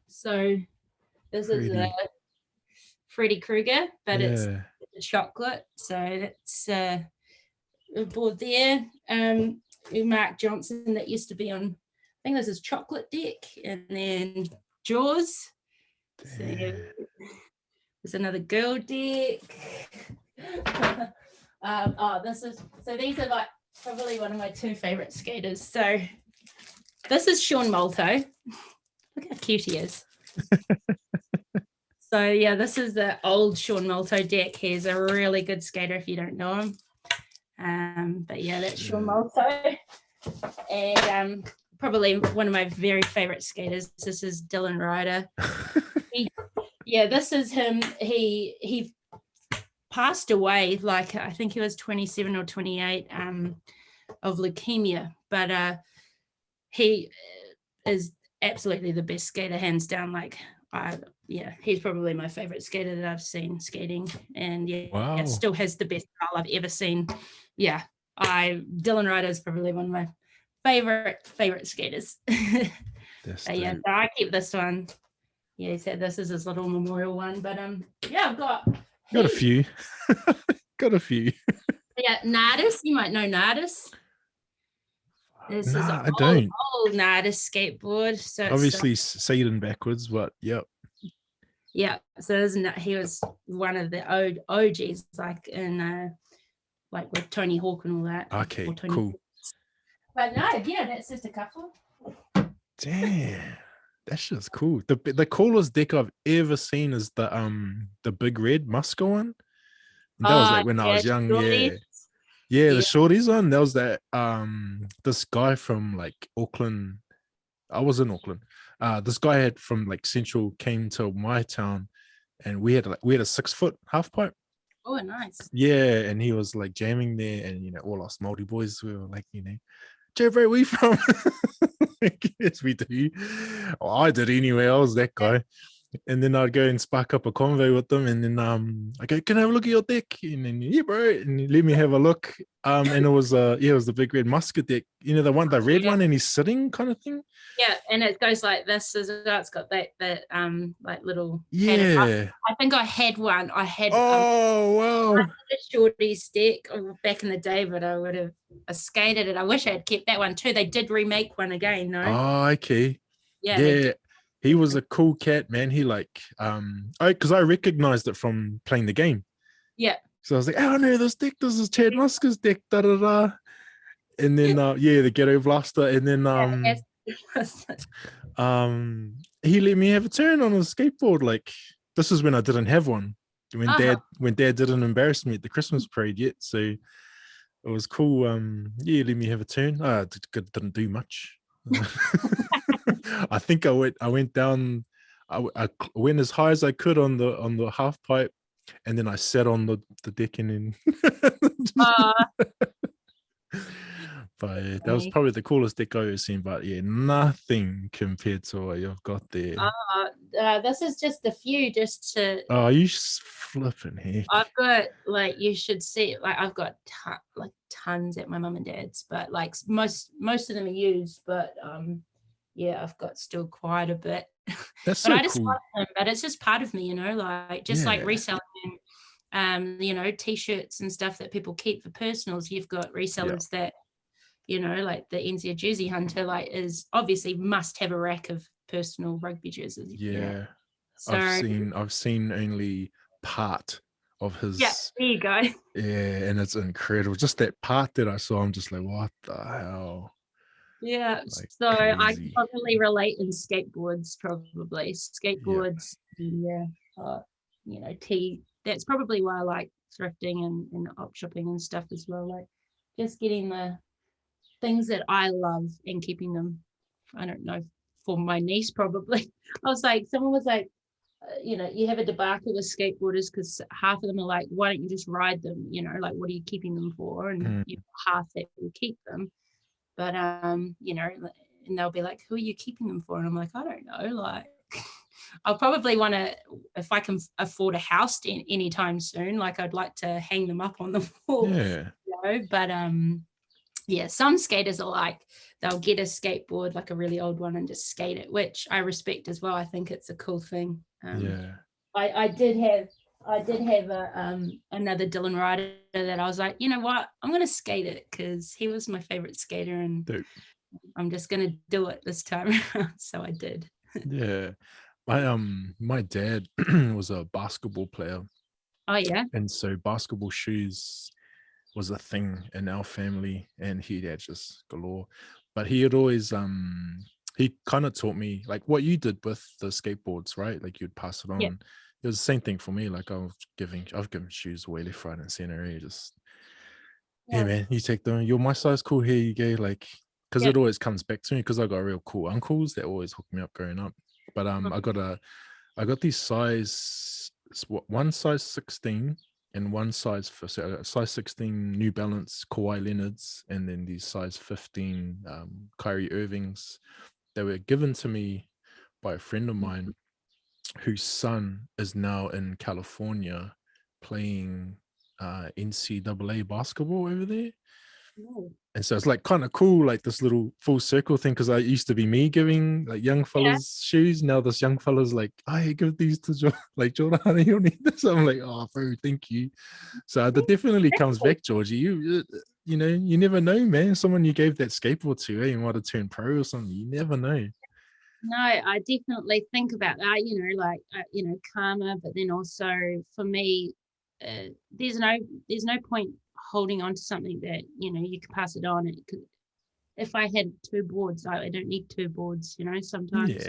Speaker 2: so this is a Freddy Krueger, but it's chocolate. So that's a board there. Mark Johnson that used to be on, I think this is Chocolate Deck, and then Jaws. So there's another girl deck. These are like probably one of my two favorite skaters. So this is Sean Malto. Look how cute he is. So yeah, this is the old Sean Malto deck. He's a really good skater if you don't know him. But yeah, that's Sean Malto. And probably one of my very favorite skaters. This is Dylan Ryder. This is him. He passed away, like I think he was 27 or 28 of leukemia, but he is absolutely the best skater, hands down. Like he's probably my favorite skater that I've seen skating, and still has the best style I've ever seen. Dylan Ryder is probably one of my favorite skaters. So I keep this one. Yeah, he said this is his little memorial one, but I've got a
Speaker 1: few. Got a few.
Speaker 2: Yeah, Nardis, you might know Nardis. This is an old Nardis skateboard. So
Speaker 1: obviously Satan backwards, but yep.
Speaker 2: Yeah, so he was one of the OGs, like in like with Tony Hawk and all that.
Speaker 1: Okay, cool.
Speaker 2: But no, yeah, that's just a couple.
Speaker 1: Damn. That's just cool. The coolest deck I've ever seen is the Big Red Musco one. And that was like when I was young. Yeah, the
Speaker 2: Yeah.
Speaker 1: shorties one. There was that this guy from like Auckland. I was in Auckland. This guy had from like Central came to my town, and we had a 6 foot half pipe.
Speaker 2: Oh, nice.
Speaker 1: Yeah, and he was like jamming there, and all us Māori boys we were like, Joe, where are we from? Yes, we do. Well, I did anyway. I was that guy. And then I'd go and spark up a convo with them, and then I go, can I have a look at your deck? And then yeah, bro, and he let me have a look. And it was it was the big red musket deck, the red one, and he's sitting kind of thing.
Speaker 2: Yeah, and it goes like this as well. It's got that like little
Speaker 1: Yeah.
Speaker 2: I think I had one. I had
Speaker 1: wow.
Speaker 2: a shorty stick back in the day, but I would have skated it. I wish I had kept that one too. They did remake one again, no?
Speaker 1: Oh, okay.
Speaker 2: Yeah.
Speaker 1: He was a cool cat, man. He because I recognized it from playing the game.
Speaker 2: Yeah.
Speaker 1: So I was like, oh no, this deck, this is Chad Musker's deck, da da da. And then the Ghetto Blaster, and then he let me have a turn on a skateboard. Like, this is when I didn't have one. When dad didn't embarrass me at the Christmas parade yet. So it was cool. Let me have a turn. Didn't do much. I think I went down. I went as high as I could on the half pipe, and then I sat on the deck and then. But that was probably the coolest deck I've ever seen. But yeah, nothing compared to what you've got there.
Speaker 2: This is just a few, just to.
Speaker 1: Oh, you flipping heck!
Speaker 2: I've got you should see like I've got tons at my mum and dad's, but like most of them are used. But I've got still quite a bit.
Speaker 1: That's
Speaker 2: but
Speaker 1: so
Speaker 2: I just
Speaker 1: cool.
Speaker 2: like them, but it's just part of me, like reselling. T-shirts and stuff that people keep for personals. You've got resellers that, like the NZ Jersey Hunter, is obviously must have a rack of personal rugby jerseys.
Speaker 1: Yeah.
Speaker 2: So
Speaker 1: I've seen only part of his.
Speaker 2: Yeah, there you go.
Speaker 1: Yeah, and it's incredible. Just that part that I saw, I'm just like, what the hell?
Speaker 2: Yeah. So crazy. I can probably relate in skateboards, probably. Skateboards, that's probably why I like thrifting and op shopping and stuff as well. Like just getting the things that I love and keeping them, I don't know, for my niece probably. Someone was like, you have a debacle with skateboarders because half of them are like, why don't you just ride them? What are you keeping them for? And half that will keep them. But, and they'll be like, who are you keeping them for? And I'm like, I don't know, I'll probably want to, if I can afford a house anytime soon, I'd like to hang them up on the wall.
Speaker 1: Yeah.
Speaker 2: But some skaters are like, they'll get a skateboard, like a really old one, and just skate it, which I respect as well. I think it's a cool thing. I did have another Dylan Ryder that I was like, you know what, I'm going to skate it because he was my favorite skater, and I'm just going to do it this time. So I did.
Speaker 1: Yeah. My dad was a basketball player.
Speaker 2: Oh yeah.
Speaker 1: And so basketball shoes was a thing in our family, and he had just galore. But he had always he kind of taught me like what you did with the skateboards, right? Like you'd pass it on. Yeah. It was the same thing for me. Like I've given shoes away left, right, and center. Yeah, man, you take them. You're my size, cool. Here you go. Like, because it always comes back to me because I got real cool uncles that always hooked me up growing up. But I got these one size 16 and one size size 16 New Balance Kawhi Leonards, and then these size 15 Kyrie Irvings. They were given to me by a friend of mine whose son is now in California playing NCAA basketball over there. And so it's like kind of cool, like this little full circle thing, because I used to be me giving like young fellas shoes. Now this young fella's like, I give these to Jordan, you need this. I'm like, oh bro, thank you. So that definitely comes back, Georgie. You never know, man. Someone you gave that skateboard to, you might have turned pro or something. You never know.
Speaker 2: No, I definitely think about that, karma, but then also for me, there's no point holding on to something that you can pass it on. If I had two boards, I don't need two boards, sometimes.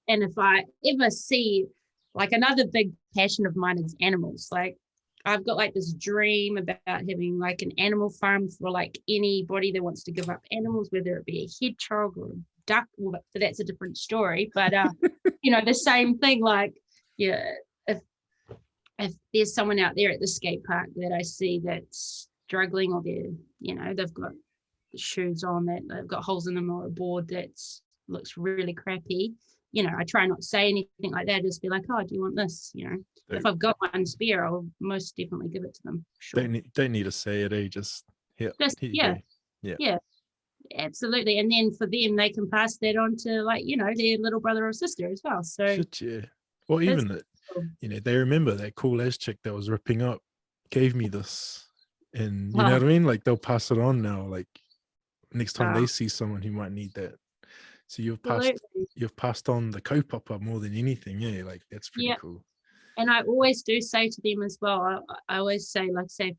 Speaker 2: And if I ever see, like, another big passion of mine is animals. Like I've got like this dream about having like an animal farm for like anybody that wants to give up animals, whether it be a hedgehog or a duck. Well, that's a different story. But you know, the same thing. Like, yeah, if there's someone out there at the skate park that I see that's struggling, or they're, you know, they've got shoes on that they've got holes in them, or a board that looks really crappy, you know, I try not to say anything like that. Just be like, oh, do you want this? You know, if I've got one spare, I'll most definitely give it to them. Sure.
Speaker 1: Don't need to say it, just here you go.
Speaker 2: Yeah, absolutely. And then for them, they can pass that on to, like, you know, their little brother or sister as well. So
Speaker 1: shit, yeah. Or even that, you know, they remember that cool ass chick that was ripping up gave me this, and you know what I mean, like they'll pass it on now, like next time they see someone who might need that. So you've passed on the kaupapa more than anything. Yeah, like that's pretty cool.
Speaker 2: And I always do say to them as well, I always say, like, say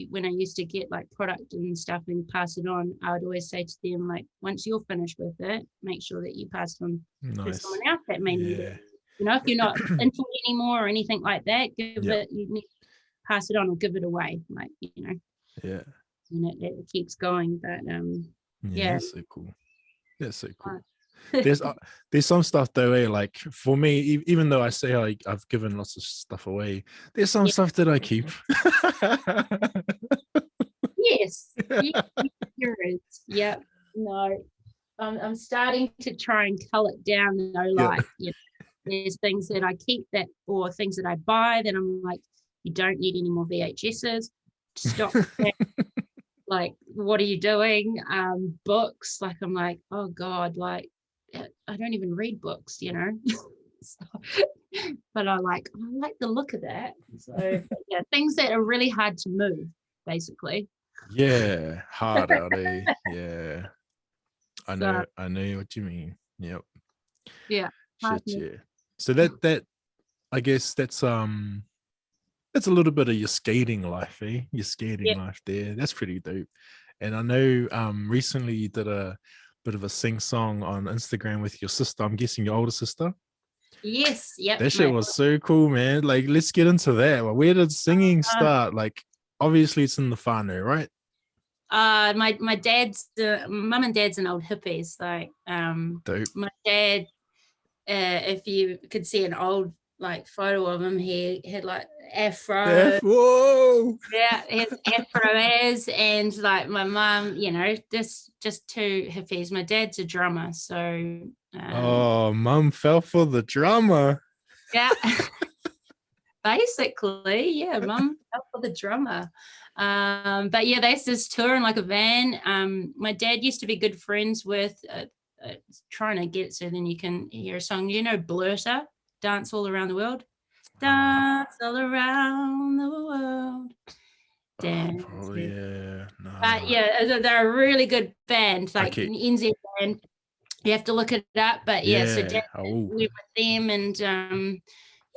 Speaker 2: when I used to get like product and stuff and pass it on, I would always say to them, like, once you're finished with it, make sure that you pass it on to someone else that may need it. You know, if you're not into it anymore or anything like that, you need to pass it on or give it away, like, you know.
Speaker 1: Yeah.
Speaker 2: And it keeps going. But
Speaker 1: that's so cool. That's so cool. There's some stuff though, like for me, even though I say I've given lots of stuff away, there's some stuff that I keep.
Speaker 2: Yes. Yeah. No, I'm starting to try and cull it down though. Like, you know, there's things that I keep that, or things that I buy that I'm like, you don't need any more VHSs. Stop that. Like, what are you doing? Books, like, I'm like, oh God, like, I don't even read books, you know. But I like the look of that. So yeah, things that are really hard to move, basically.
Speaker 1: Yeah, hard out, eh? Yeah. I know what you mean. Yep.
Speaker 2: Yeah.
Speaker 1: Shit, yeah. So that I guess that's a little bit of your skating life, eh? Your skating life there. That's pretty dope. And I know recently you did a bit of a sing-song on Instagram with your sister. I'm guessing your older sister.
Speaker 2: Yep.
Speaker 1: That shit was so cool, man. Like, let's get into that. Well, where did singing start? Like, obviously it's in the whānau, right?
Speaker 2: My dad's mum and dad's an old hippies. Like,
Speaker 1: dope.
Speaker 2: My dad, if you could see an old like photo of him, he had like afro.
Speaker 1: Whoa.
Speaker 2: Yeah, his afro is, and like my mum, you know, just two hippies. My dad's a drummer, so
Speaker 1: mum fell for the drummer.
Speaker 2: Yeah. Basically, yeah, mum fell for the drummer. But yeah, they used to tour in like a van. My dad used to be good friends with trying to get it so then you can hear a song. You know, Blurter, Dance All Around the World. Dance all around the world. Dance.
Speaker 1: Probably, yeah. No.
Speaker 2: But yeah, they're a really good band, like an NZ band. You have to look it up. But yeah, so Dad went with them, and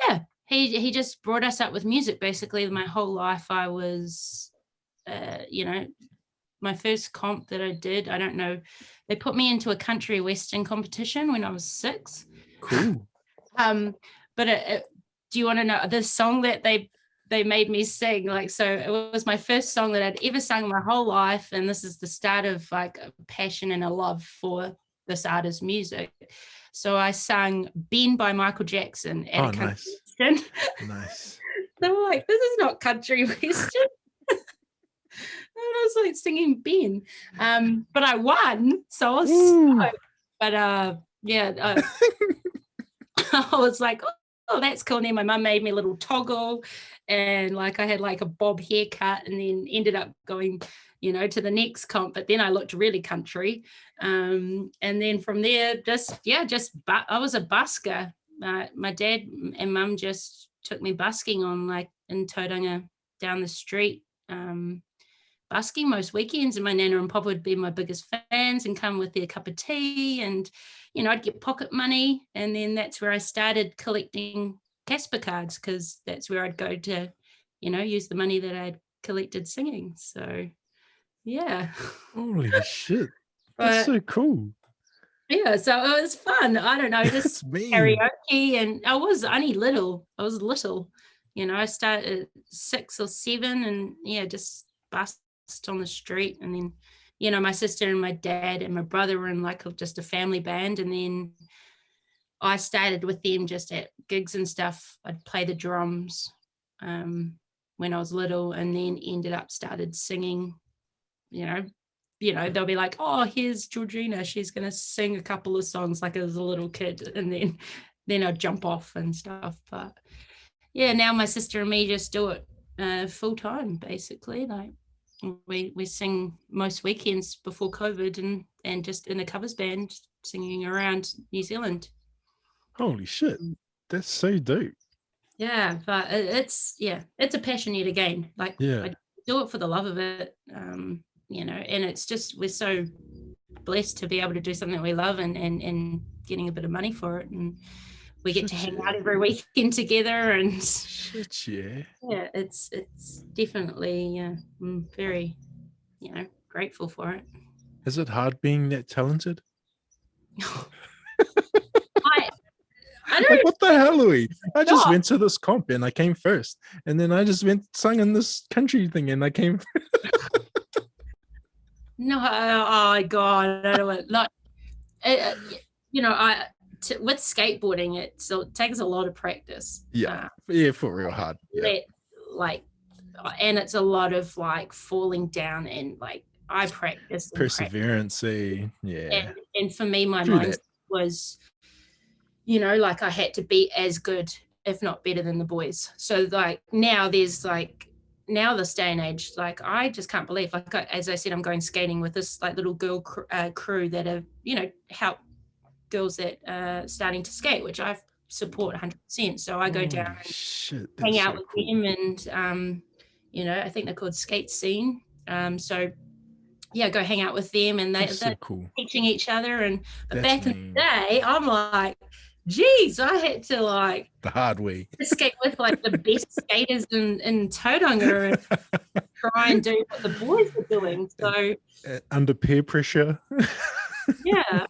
Speaker 2: yeah, he just brought us up with music. Basically, my whole life I was, you know, my first comp that I did, I don't know, they put me into a country western competition when I was 6.
Speaker 1: Cool.
Speaker 2: But do you want to know the song that they made me sing? Like, so it was my first song that I'd ever sung my whole life, and this is the start of like a passion and a love for this artist's music. So I sang "Ben" by Michael Jackson at a country western.
Speaker 1: Nice.
Speaker 2: They were like, "This is not country western." And I was like singing "Ben," but I won, so I was stoked. But yeah, I was like, oh, that's cool. And then my mum made me a little toggle, and like I had like a bob haircut, and then ended up going, you know, to the next comp. But then I looked really country, and then from there, I was a busker. My dad and mum just took me busking on like in Tauranga down the street, busking most weekends, and my nana and papa would be my biggest fans and come with their cup of tea, and you know, I'd get pocket money, and then that's where I started collecting Casper cards, because that's where I'd go to, you know, use the money that I'd collected singing. So yeah.
Speaker 1: Holy shit. That's so cool.
Speaker 2: Yeah, so it was fun. I don't know, just karaoke, and I was only little. I was little, I started at 6 or 7 and just bust on the street. And then, my sister and my dad and my brother were in like just a family band. And then I started with them just at gigs and stuff. I'd play the drums when I was little, and then started singing. They'll be like, oh, here's Georgina, she's going to sing a couple of songs like as a little kid, and then I'd jump off and stuff. But now my sister and me just do it full time, basically. Like we sing most weekends before COVID, and just in a covers band singing around New Zealand.
Speaker 1: Holy shit, that's so dope.
Speaker 2: Yeah, but it's a passion yet again. Like I do it for the love of it, and it's just, we're so blessed to be able to do something that we love and getting a bit of money for it, and we get to hang out every weekend together, and it's definitely I'm very grateful for it.
Speaker 1: Is it hard being that talented?
Speaker 2: I don't,
Speaker 1: like, what the hell, Louis? I just went to this comp and I came first, and then I just sung in this country thing and I came first.
Speaker 2: No, oh God, I don't want, like, with skateboarding, it takes a lot of practice.
Speaker 1: For real hard.
Speaker 2: And it's a lot of like falling down, and like I practice
Speaker 1: perseverance.
Speaker 2: And for me, my mindset was, like I had to be as good, if not better than the boys. So like now this day and age, like I just can't believe, like as I said, I'm going skating with this like little girl crew that have, help girls that are starting to skate, which I support 100%. So I go down and hang out with them, and I think they're called Skate Scene. So go hang out with them, and they're cool. Teaching each other. But back in the day, I'm like, geez, I had to like
Speaker 1: the hard way
Speaker 2: skate with like the best skaters in Tauranga and try and do what the boys were doing. So
Speaker 1: under peer pressure.
Speaker 2: I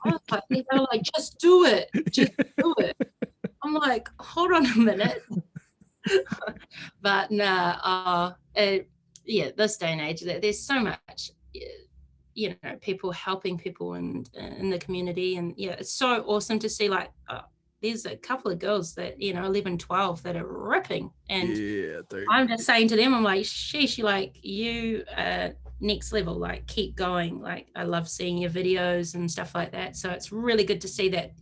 Speaker 2: was like, they were like, just do it. I'm like, hold on a minute. But this day and age, there's so much, people helping people in the community, and it's so awesome to see. Like, there's a couple of girls that 11, 12 that are ripping, and I'm just saying to them, I'm like, sheesh, like you next level, like keep going. Like I love seeing your videos and stuff like that. So it's really good to see that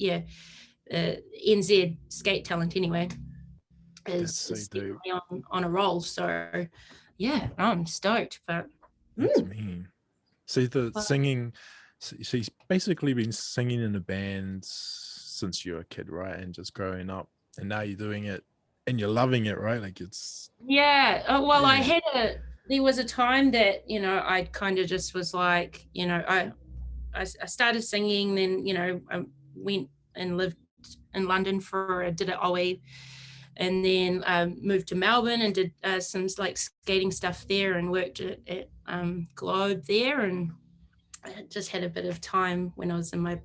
Speaker 2: NZ skate talent anyway is definitely on a roll. So I'm stoked. But
Speaker 1: that's mean. See the singing, so you've basically been singing in a band since you were a kid, right? And just growing up, and now you're doing it and you're loving it, right? Like it's there was a time that I kind of just was like, I started singing, then I went and lived in London did an OE, and then moved to Melbourne and did some like skating stuff there, and worked at Globe there, and I just had a bit of time when I was in my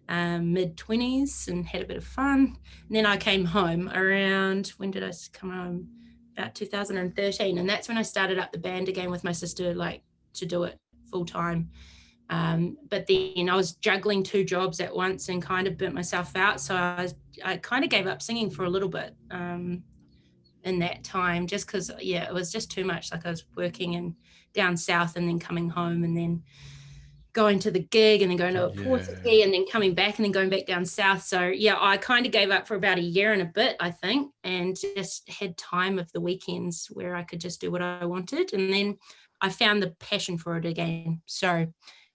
Speaker 1: mid-20s and had a bit of fun. And then I came home around, when did I come home? About 2013, and that's when I started up the band again with my sister, like to do it full time. But then I was juggling 2 jobs at once and kind of burnt myself out, so I kind of gave up singing for a little bit in that time, just because it was just too much. Like I was working down south and then coming home and then going to the gig and then going to a Portuguese and then coming back and then going back down south. So I kind of gave up for about a year and a bit, I think, and just had time of the weekends where I could just do what I wanted. And then I found the passion for it again. So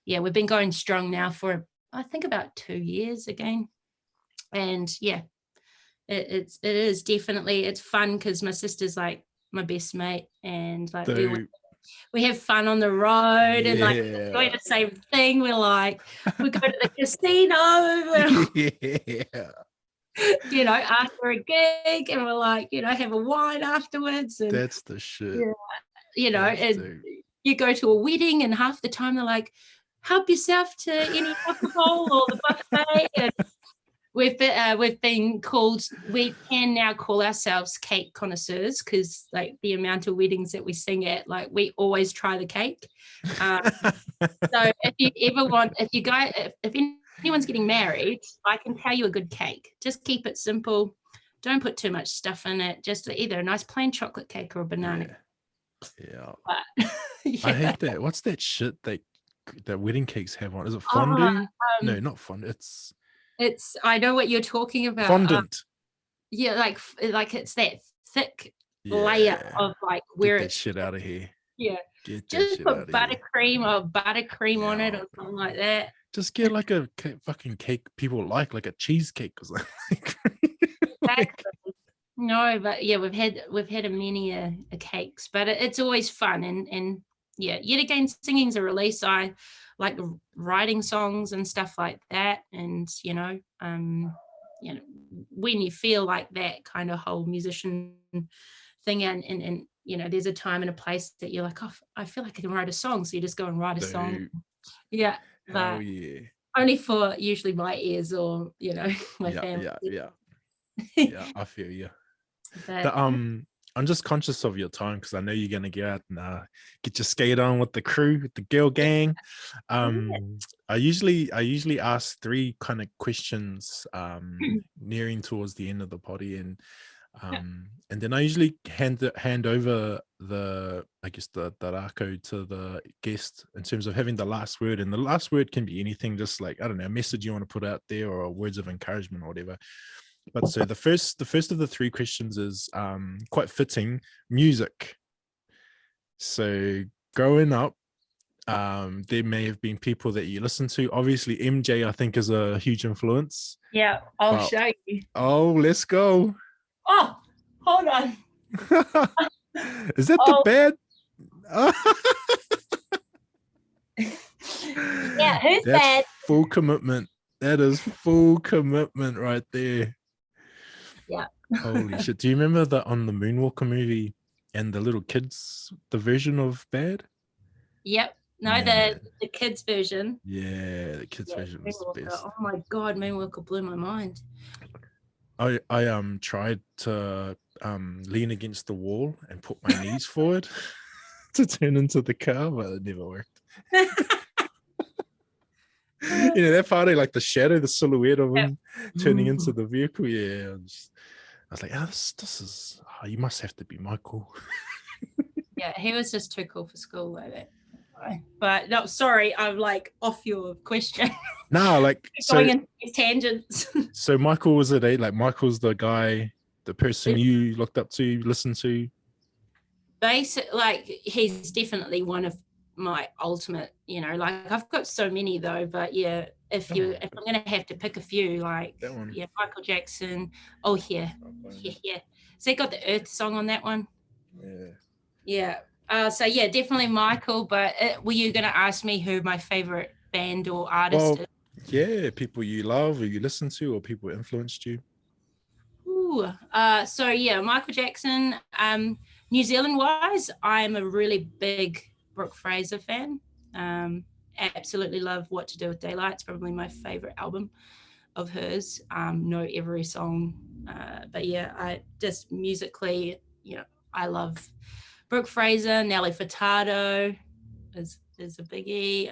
Speaker 1: we've been going strong now for I think about 2 years again. And it is definitely, it's fun because my sister's like my best mate, and like we have fun on the road and like doing the same thing. We're like, we go to the casino after a gig, and we're like, have a wine afterwards. And that's the shit.
Speaker 2: And you go to a wedding and half the time they're like, help yourself to any alcohol or the buffet. And we've been called, we can now call ourselves cake connoisseurs, because like the amount of weddings that we sing at, like we always try the cake. So if you ever want, if anyone's getting married, I can tell you a good cake. Just keep it simple. Don't put too much stuff in it. Just either a nice plain chocolate cake or a banana.
Speaker 1: Yeah.
Speaker 2: But,
Speaker 1: I hate that. What's that shit that wedding cakes have on? Is it fondue? No, not fondue.
Speaker 2: It's, I know what you're talking about.
Speaker 1: Fondant.
Speaker 2: Yeah, like it's that thick layer of like where
Speaker 1: Get that
Speaker 2: it's
Speaker 1: shit out of here.
Speaker 2: Yeah.
Speaker 1: Get that
Speaker 2: Just
Speaker 1: shit
Speaker 2: put
Speaker 1: out of here.
Speaker 2: buttercream on it or something like that.
Speaker 1: Just get like a fucking cake people like a cheesecake or something.
Speaker 2: Exactly. No, but yeah, we've had a many a cakes, but it's always fun, and yeah, yet again, singing's a release. I like writing songs and stuff like that, and when you feel like that kind of whole musician thing, and there's a time and a place that you're like, oh, I feel like I can write a song, so you just go and write a song. Yeah, but only for usually my ears or my family.
Speaker 1: Yeah, I feel you. But, I'm just conscious of your time, because I know you're gonna get out and get your skate on with the crew, with the girl gang. I usually ask 3 kind of questions nearing towards the end of the potty, and then I usually hand over the rako to the guest in terms of having the last word, and the last word can be anything, just like, I don't know, a message you want to put out there, or words of encouragement or whatever. But so the first of the 3 questions is quite fitting: music. So growing up, there may have been people that you listen to. Obviously, MJ, I think, is a huge influence.
Speaker 2: Yeah, I'll show you.
Speaker 1: Oh, let's go.
Speaker 2: Oh, hold on.
Speaker 1: Is that the bad?
Speaker 2: Yeah, who's
Speaker 1: That's
Speaker 2: bad?
Speaker 1: Full commitment. That is full commitment right there.
Speaker 2: Yeah.
Speaker 1: Holy shit. Do you remember on the Moonwalker movie and the little kids, the version of Bad?
Speaker 2: Yep. No, the kids version.
Speaker 1: Yeah, the kids version was the best.
Speaker 2: Oh my God, Moonwalker blew my mind.
Speaker 1: I tried to lean against the wall and put my knees forward to turn into the car, but it never worked. That part of like the shadow, the silhouette of him turning into the vehicle. Yeah, I was like, this is, you must have to be Michael.
Speaker 2: Yeah, he was just too cool for school like that. But no, sorry, I'm like off your question.
Speaker 1: No, like
Speaker 2: going into these tangents.
Speaker 1: So Michael was Michael's the guy, the person you looked up to, listened to?
Speaker 2: Like he's definitely one of my ultimate, like I've got so many though, but yeah, if I'm gonna have to pick a few, like Michael Jackson. Oh yeah. So he got the Earth song on that one. Yeah. So yeah, definitely Michael. But were you gonna ask me who my favorite band or artist is?
Speaker 1: Yeah, people you love or you listen to, or people influenced you.
Speaker 2: Ooh, so yeah, Michael Jackson. New Zealand wise, I'm a really big Brooke Fraser fan. Absolutely love What to Do with Daylight. It's probably my favorite album of hers. Know every song, but yeah, I just musically, I love Brooke Fraser. Nelly Furtado is a biggie.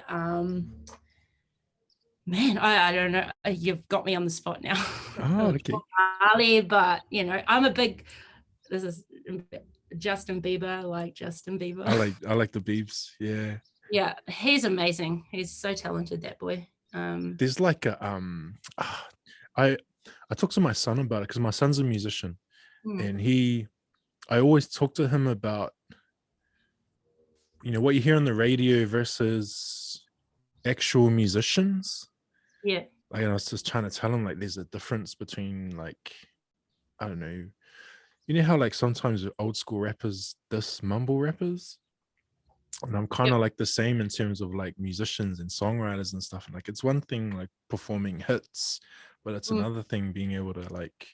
Speaker 2: Man, I don't know. You've got me on the spot now.
Speaker 1: Oh, okay.
Speaker 2: Ali, but I'm a big. This is Justin Bieber. I like Justin Bieber.
Speaker 1: I like the Biebs. Yeah.
Speaker 2: Yeah, he's amazing. He's so talented, that boy.
Speaker 1: There's like a I talked to my son about it because my son's a musician, and I always talk to him about what you hear on the radio versus actual musicians.
Speaker 2: Yeah.
Speaker 1: Like, I was just trying to tell him, like, there's a difference between, like, I don't know, how like sometimes old school rappers diss mumble rappers, and I'm kind of like the same in terms of like musicians and songwriters and stuff. And like, it's one thing like performing hits, but it's another thing being able to like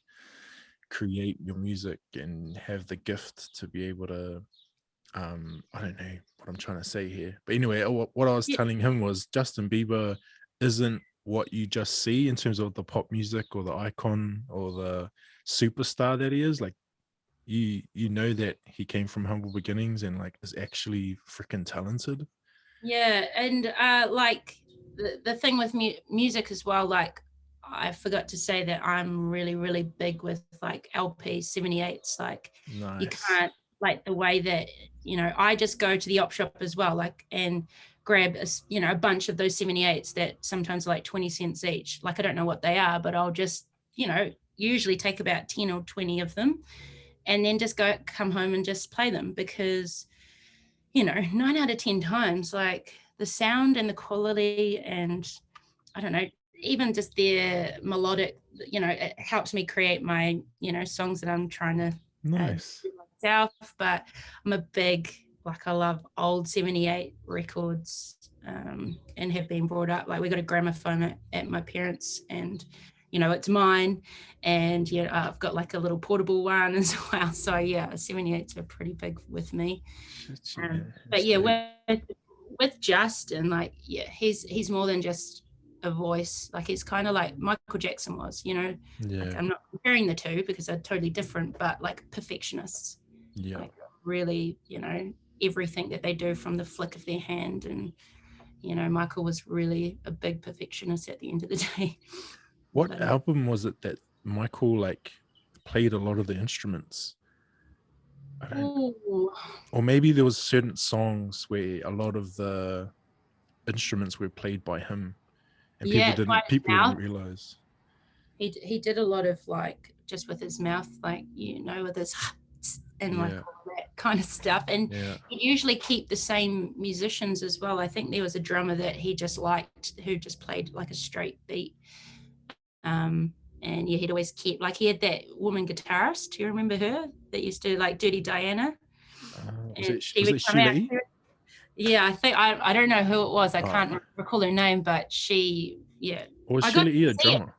Speaker 1: create your music and have the gift to be able to I don't know what I'm trying to say here, but anyway, what I was telling him was Justin Bieber isn't what you just see in terms of the pop music or the icon or the superstar that he is. Like you know that he came from humble beginnings and like is actually freaking talented.
Speaker 2: Yeah, and like the thing with music as well, like I forgot to say that I'm really, really big with like LP 78s. Like you
Speaker 1: Nice.
Speaker 2: can't, like the way that, you know, I just go to the op shop as well, like, and grab a bunch of those 78s that sometimes are like 20 cents each. Like I don't know what they are, but I'll just, usually take about 10 or 20 of them and then just come home and just play them, because 9 out of 10 times, like the sound and the quality and I don't know, even just their melodic, it helps me create my, songs that I'm trying to
Speaker 1: Nice.
Speaker 2: do myself. But I'm a big, like I love old 78 records and have been brought up. Like we got a gramophone at my parents' and it's mine, and I've got like a little portable one as well. So yeah, 78s are pretty big with me. But yeah, with Justin, like he's more than just a voice. Like he's kind of like Michael Jackson was,
Speaker 1: Yeah.
Speaker 2: Like I'm not comparing the two because they're totally different, but like perfectionists.
Speaker 1: Yeah.
Speaker 2: Like really, everything that they do from the flick of their hand. And Michael was really a big perfectionist at the end of the day.
Speaker 1: What album was it that Michael like played a lot of the instruments? I don't. Or maybe there was certain songs where a lot of the instruments were played by him, and people didn't realize.
Speaker 2: He did a lot of like just with his mouth, like with his and like all that kind of stuff. And he'd usually keep the same musicians as well. I think there was a drummer that he just liked who just played like a straight beat. And he'd always keep, like he had that woman guitarist. Do you remember her that used to like Dirty Diana?
Speaker 1: Was it Sheila E?
Speaker 2: Yeah, I think I don't know who it was. I can't recall her name, but she,
Speaker 1: Or was Sheila E a drummer?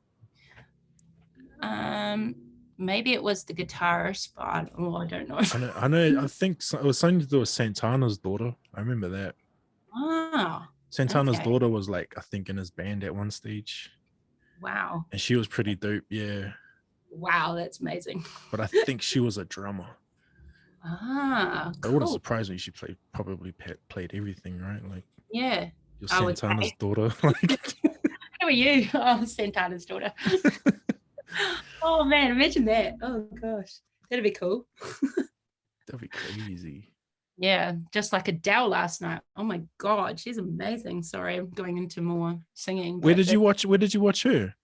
Speaker 2: Maybe it was the guitarist, but I don't know.
Speaker 1: I know. I think it was something to do with Santana's daughter. I remember that.
Speaker 2: Oh,
Speaker 1: Santana's daughter was like, I think, in his band at one stage.
Speaker 2: Wow.
Speaker 1: And she was pretty dope. Yeah.
Speaker 2: Wow, that's amazing.
Speaker 1: But I think she was a drummer.
Speaker 2: Cool.
Speaker 1: It wouldn't surprise me. She probably played everything, right? Like,
Speaker 2: yeah,
Speaker 1: your Santana's daughter. Like,
Speaker 2: who are you? Oh, Santana's daughter. Oh man, imagine that. Oh gosh, that'd be cool.
Speaker 1: That'd be crazy.
Speaker 2: Yeah, just like Adele last night. Oh my god, she's amazing. Sorry, I'm going into more singing.
Speaker 1: Where did you watch her?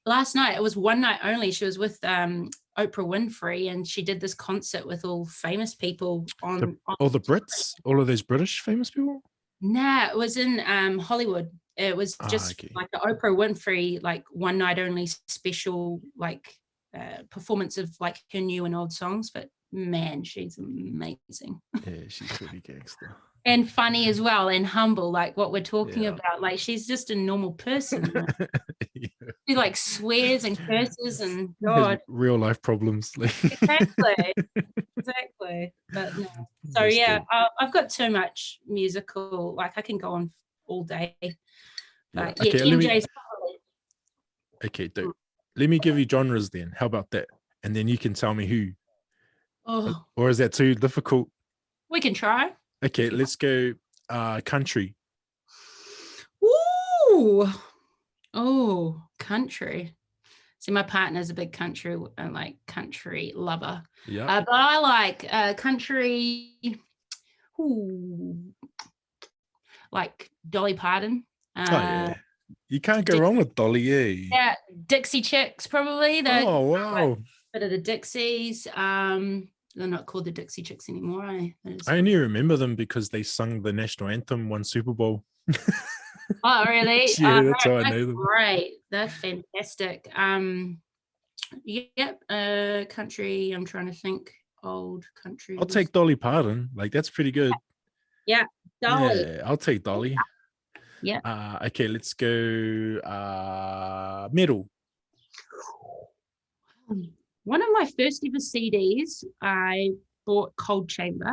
Speaker 2: Last night. It was one night only. She was with Oprah Winfrey, and she did this concert with all famous people
Speaker 1: all the Brits, all of those British famous people.
Speaker 2: Nah, it was in Hollywood. It was just like the Oprah Winfrey, like one night only special, like performance of like her new and old songs. But man, she's amazing.
Speaker 1: Yeah, she's pretty gangster.
Speaker 2: And funny as well, and humble, like what we're talking about. Like she's just a normal person. She like swears and curses and God,
Speaker 1: real life problems.
Speaker 2: Exactly. But no. So yeah, I've got too much musical. Like I can go on all day. But
Speaker 1: okay, dude. Let me give you genres then. How about that? And then you can tell me who.
Speaker 2: Oh.
Speaker 1: Or is that too difficult?
Speaker 2: We can try.
Speaker 1: Okay, let's go country.
Speaker 2: Ooh. Oh, country. See, my partner's a big country lover.
Speaker 1: Yeah.
Speaker 2: But I like country. Ooh. Like Dolly Parton.
Speaker 1: Yeah. You can't go wrong with Dolly, eh?
Speaker 2: Yeah, Dixie Chicks probably.
Speaker 1: Oh wow.
Speaker 2: Bit of the Dixies. They're not called the Dixie Chicks anymore. I
Speaker 1: only remember them because they sung the national anthem one Super Bowl.
Speaker 2: Oh really?
Speaker 1: Yeah, that's how I know them.
Speaker 2: Great, that's fantastic. Country. I'm trying to think. Old country.
Speaker 1: I'll take Dolly Parton. Like that's pretty good.
Speaker 2: Yeah, Dolly.
Speaker 1: Yeah, I'll take Dolly.
Speaker 2: Yeah.
Speaker 1: Okay, let's go metal.
Speaker 2: One of my first ever CDs, I bought Cold Chamber.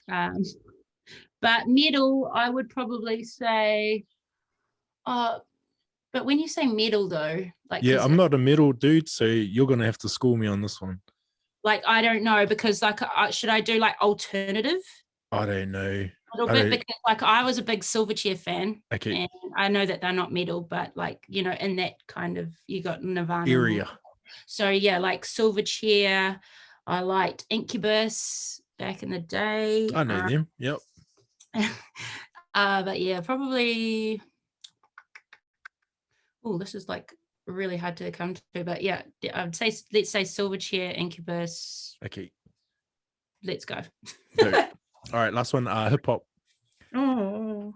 Speaker 2: But metal, I would probably say But when you say metal though, like
Speaker 1: Yeah, I'm not a metal dude, so you're gonna have to school me on this one.
Speaker 2: like I don't know, because like should I do like alternative?
Speaker 1: I don't know.
Speaker 2: A little bit, because like I was a big Silverchair fan,
Speaker 1: Okay.
Speaker 2: and I know that they're not metal, but like, you know, in that kind of, you got Nirvana
Speaker 1: area.
Speaker 2: So yeah, like Silverchair. I liked Incubus back in the day.
Speaker 1: I know them. Yep.
Speaker 2: But yeah, probably. Oh, this is like really hard to come to, but yeah, I'd say let's say Silverchair, Incubus.
Speaker 1: Okay.
Speaker 2: Let's go.
Speaker 1: All right, last one. Hip hop.
Speaker 2: Oh.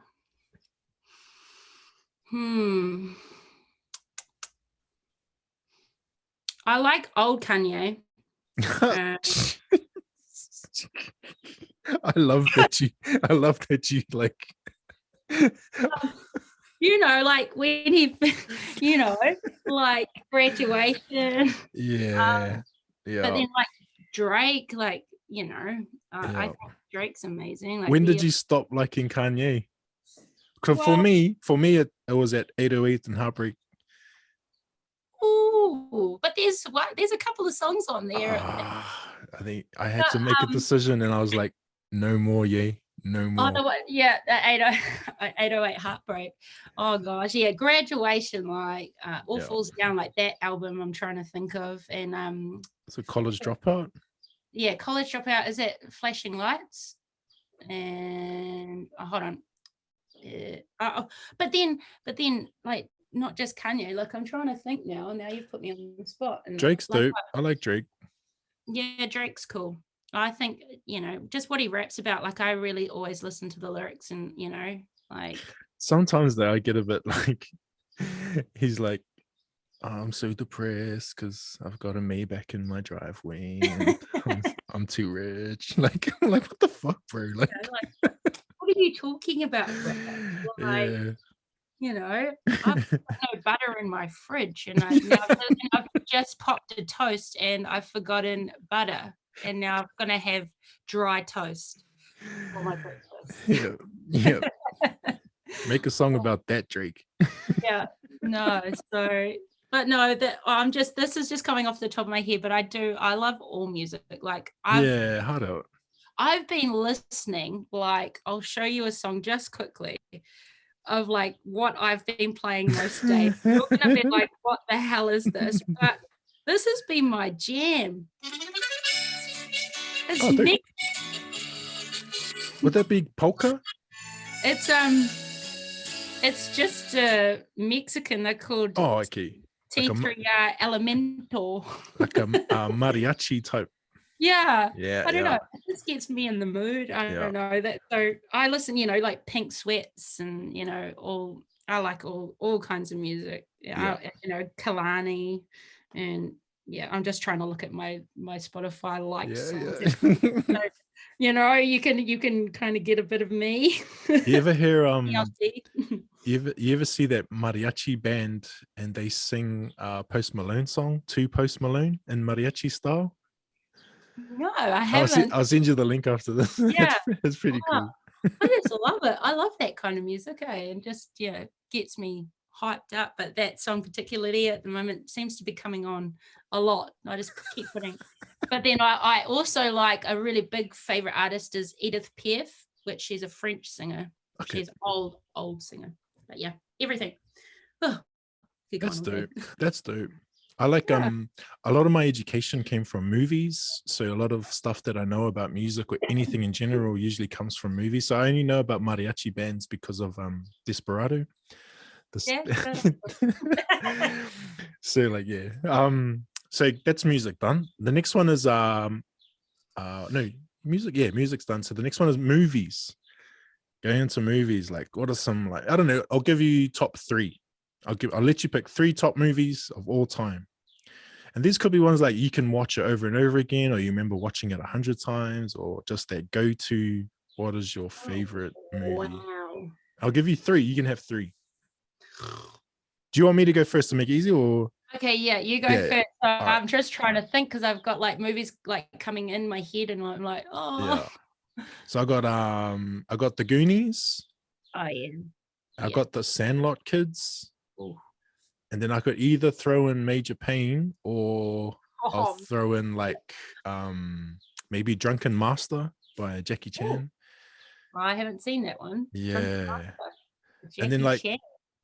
Speaker 2: I like old Kanye.
Speaker 1: I love that you like.
Speaker 2: You know, like when he, you know, like Graduation.
Speaker 1: Yeah.
Speaker 2: But then like Drake, like, you know, I think Drake's amazing. Like,
Speaker 1: when did you stop liking Kanye? Because for me, it was at 808 and Heartbreak.
Speaker 2: Ooh, but there's a couple of songs on there.
Speaker 1: I think I had to make a decision, and I was like, no more, no more.
Speaker 2: Oh, yeah, 808 Heartbreak. Oh gosh, yeah, Graduation, like All Falls Down, like that album I'm trying to think of, and
Speaker 1: so College Dropout.
Speaker 2: Yeah, College Dropout. Is it Flashing Lights? And hold on. But then, like, not just Kanye. Like, I'm trying to think now. Now you've put me on the spot. And
Speaker 1: Drake's
Speaker 2: like,
Speaker 1: dope. I like Drake.
Speaker 2: Yeah, Drake's cool. I think, you know, just what he raps about. Like, I really always listen to the lyrics, and you know, like
Speaker 1: sometimes though I get a bit like he's like, I'm so depressed because I've got a Maybach in my driveway. And I'm too rich. Like, I'm like, what the fuck, bro? Like,
Speaker 2: what are you talking about, bro? Like, you know, I've got no butter in my fridge, and I've just popped a toast and I've forgotten butter, and now I'm gonna have dry toast for my breakfast.
Speaker 1: Yeah. Make a song about that, Drake.
Speaker 2: Yeah, no, so. But no, that this is just coming off the top of my head, but I love all music. Like
Speaker 1: hard out.
Speaker 2: I've been listening, like, I'll show you a song just quickly of like what I've been playing most days. You're gonna be like, what the hell is this? But this has been my jam.
Speaker 1: Would that be polka?
Speaker 2: It's just Mexican. They're called
Speaker 1: okay.
Speaker 2: T3 Elemental.
Speaker 1: Like a mariachi type.
Speaker 2: Yeah. I don't know. It just gets me in the mood. I don't know that. So I listen, you know, like Pink Sweats, and you know, I like all kinds of music. You know, Kalani, and I'm just trying to look at my Spotify likes. So, you know, you can kind of get a bit of me.
Speaker 1: You ever hear you ever see that mariachi band and they sing Post Malone song to Post Malone in mariachi style?
Speaker 2: No, I haven't.
Speaker 1: I'll send you the link after this.
Speaker 2: Yeah,
Speaker 1: it's pretty cool.
Speaker 2: I just love it. I love that kind of music, and just gets me hyped up. But that song particularly at the moment seems to be coming on a lot. I just keep putting. But then I also like, a really big favorite artist is Edith Piaf, which she's a French singer. Okay. She's old singer. But yeah, everything. Oh,
Speaker 1: that's dope. That's dope. I like a lot of my education came from movies, so a lot of stuff that I know about music or anything in general usually comes from movies. So I only know about mariachi bands because of Desperado. So like so that's music done. The next one is music's done. So the next one is movies. Going into movies, like what are some, like, I don't know, I'll give you top 3. I'll let you pick 3 top movies of all time. And these could be ones like you can watch it over and over again, or you remember watching it 100 times, or just that go-to, what is your favorite movie?
Speaker 2: Wow.
Speaker 1: I'll give you 3. You can have 3. Do you want me to go first to make it easy, or?
Speaker 2: Okay, yeah, you go first. So I'm just trying to think, because I've got like movies like coming in my head, and I'm like, oh.
Speaker 1: Yeah. So I got the Goonies.
Speaker 2: Oh yeah.
Speaker 1: I got the Sandlot Kids.
Speaker 2: Ooh.
Speaker 1: And then I could either throw in Major Pain, or I'll throw in like maybe Drunken Master by Jackie Chan.
Speaker 2: I haven't seen that one.
Speaker 1: Yeah.
Speaker 2: And then like Chan.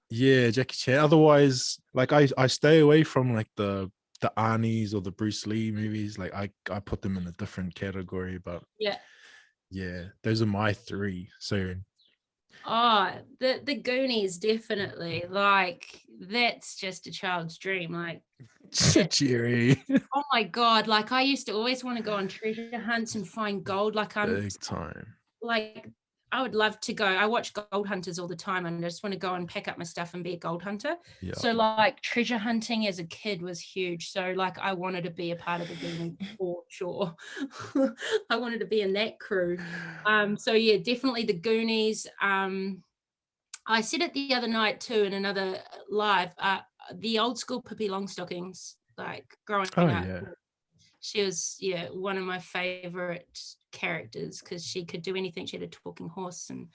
Speaker 1: Yeah, Jackie Chan. Otherwise, like I stay away from like the Arnie's or the Bruce Lee movies. Like I put them in a different category, but yeah, those are my three. So
Speaker 2: the Goonies, definitely. Like, that's just a child's dream. Like,
Speaker 1: Jerry.
Speaker 2: Oh my God. Like, I used to always want to go on treasure hunts and find gold. Like,
Speaker 1: big time.
Speaker 2: Like, I would love to go. I watch Gold Hunters all the time, and I just want to go and pack up my stuff and be a gold hunter. Yeah. So like treasure hunting as a kid was huge. So like I wanted to be a part of the Goonies for sure. I wanted to be in that crew. So yeah, definitely the Goonies. I said it the other night too in another live. The old school Pippi Longstockings, like growing up.
Speaker 1: Yeah.
Speaker 2: She was one of my favorite characters because she could do anything. She had a talking horse, and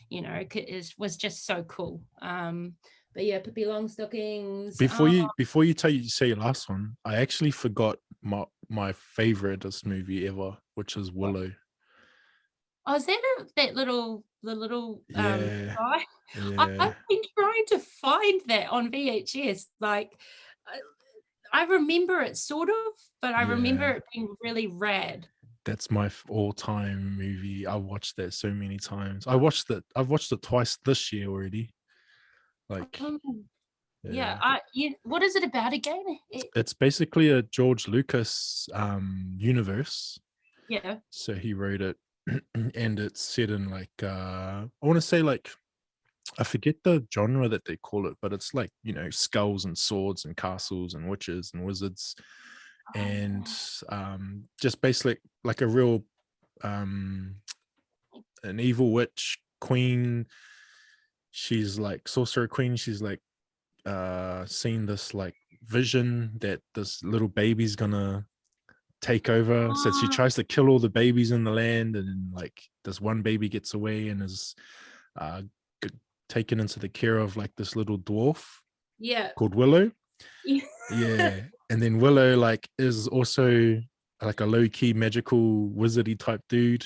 Speaker 2: it was just so cool. But yeah, Pippi Longstockings.
Speaker 1: Before you say your last one, I actually forgot my favoriteest movie ever, which is Willow.
Speaker 2: Oh, is that the little
Speaker 1: guy?
Speaker 2: Yeah. I've been trying to find that on VHS. Like, I remember it sort of, but I remember it being really rad.
Speaker 1: That's my all-time movie. I watched that so many times. I've watched it twice this year already. Like,
Speaker 2: what is it about again?
Speaker 1: It's basically a George Lucas universe.
Speaker 2: Yeah.
Speaker 1: So he wrote it, and it's set in like I want to say like, I forget the genre that they call it, but it's like, skulls and swords and castles and witches and wizards, and just basically like a real an evil witch queen. She's like sorcerer queen. She's like seen this like vision that this little baby's gonna take over. So she tries to kill all the babies in the land, and like this one baby gets away and is taken into the care of like this little dwarf called Willow. And then Willow like is also like a low-key magical wizardy type dude,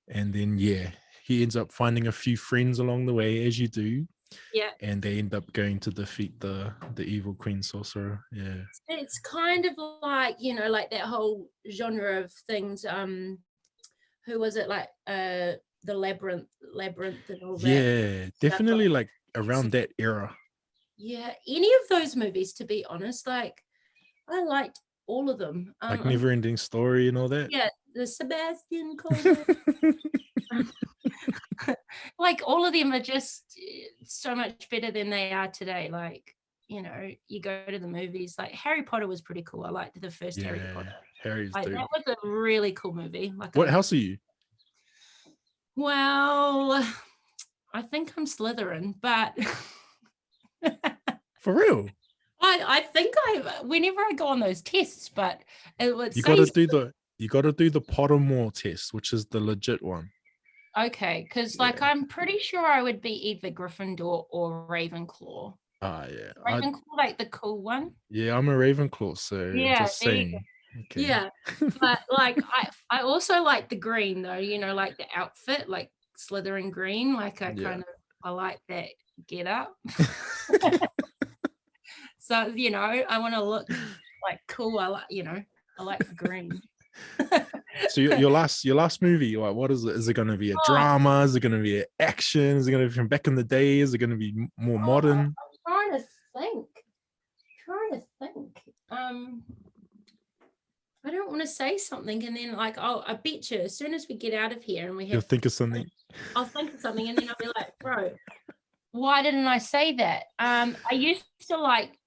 Speaker 1: and then he ends up finding a few friends along the way, as you do, and they end up going to defeat the evil queen sorcerer.
Speaker 2: It's kind of like like that whole genre of things. Who was it, like the labyrinth and all that?
Speaker 1: Definitely like around that era.
Speaker 2: Any of those movies, to be honest, like I liked all of them.
Speaker 1: Like Never Ending Story and all that.
Speaker 2: The Sebastian Coleman. Like all of them are just so much better than they are today. Like, you go to the movies, like Harry Potter was pretty cool. I liked the first Harry Potter.
Speaker 1: Harry's
Speaker 2: like, that was a really cool movie. Like,
Speaker 1: what house are you?
Speaker 2: Well, I think I'm Slytherin, but
Speaker 1: for real,
Speaker 2: I think whenever I go on those tests, but
Speaker 1: you got to do the Pottermore test, which is the legit one.
Speaker 2: Okay, because like I'm pretty sure I would be either Gryffindor or Ravenclaw. Ravenclaw, like the cool one.
Speaker 1: I'm a Ravenclaw, so just saying.
Speaker 2: Okay. But like I also like the green though, like the outfit, like Slytherin green. Like I like that get up. So I want to look like cool. I like the green.
Speaker 1: So your last movie, like, what is it? Is it going to be a drama? Is it going to be an action? Is it going to be from back in the day? Is it going to be more modern?
Speaker 2: I'm trying to think. I don't want to say something and then like, I bet you as soon as we get out of here and
Speaker 1: you'll think of something.
Speaker 2: I'll think of something and then I'll be like, bro, why didn't I say that? I used to like,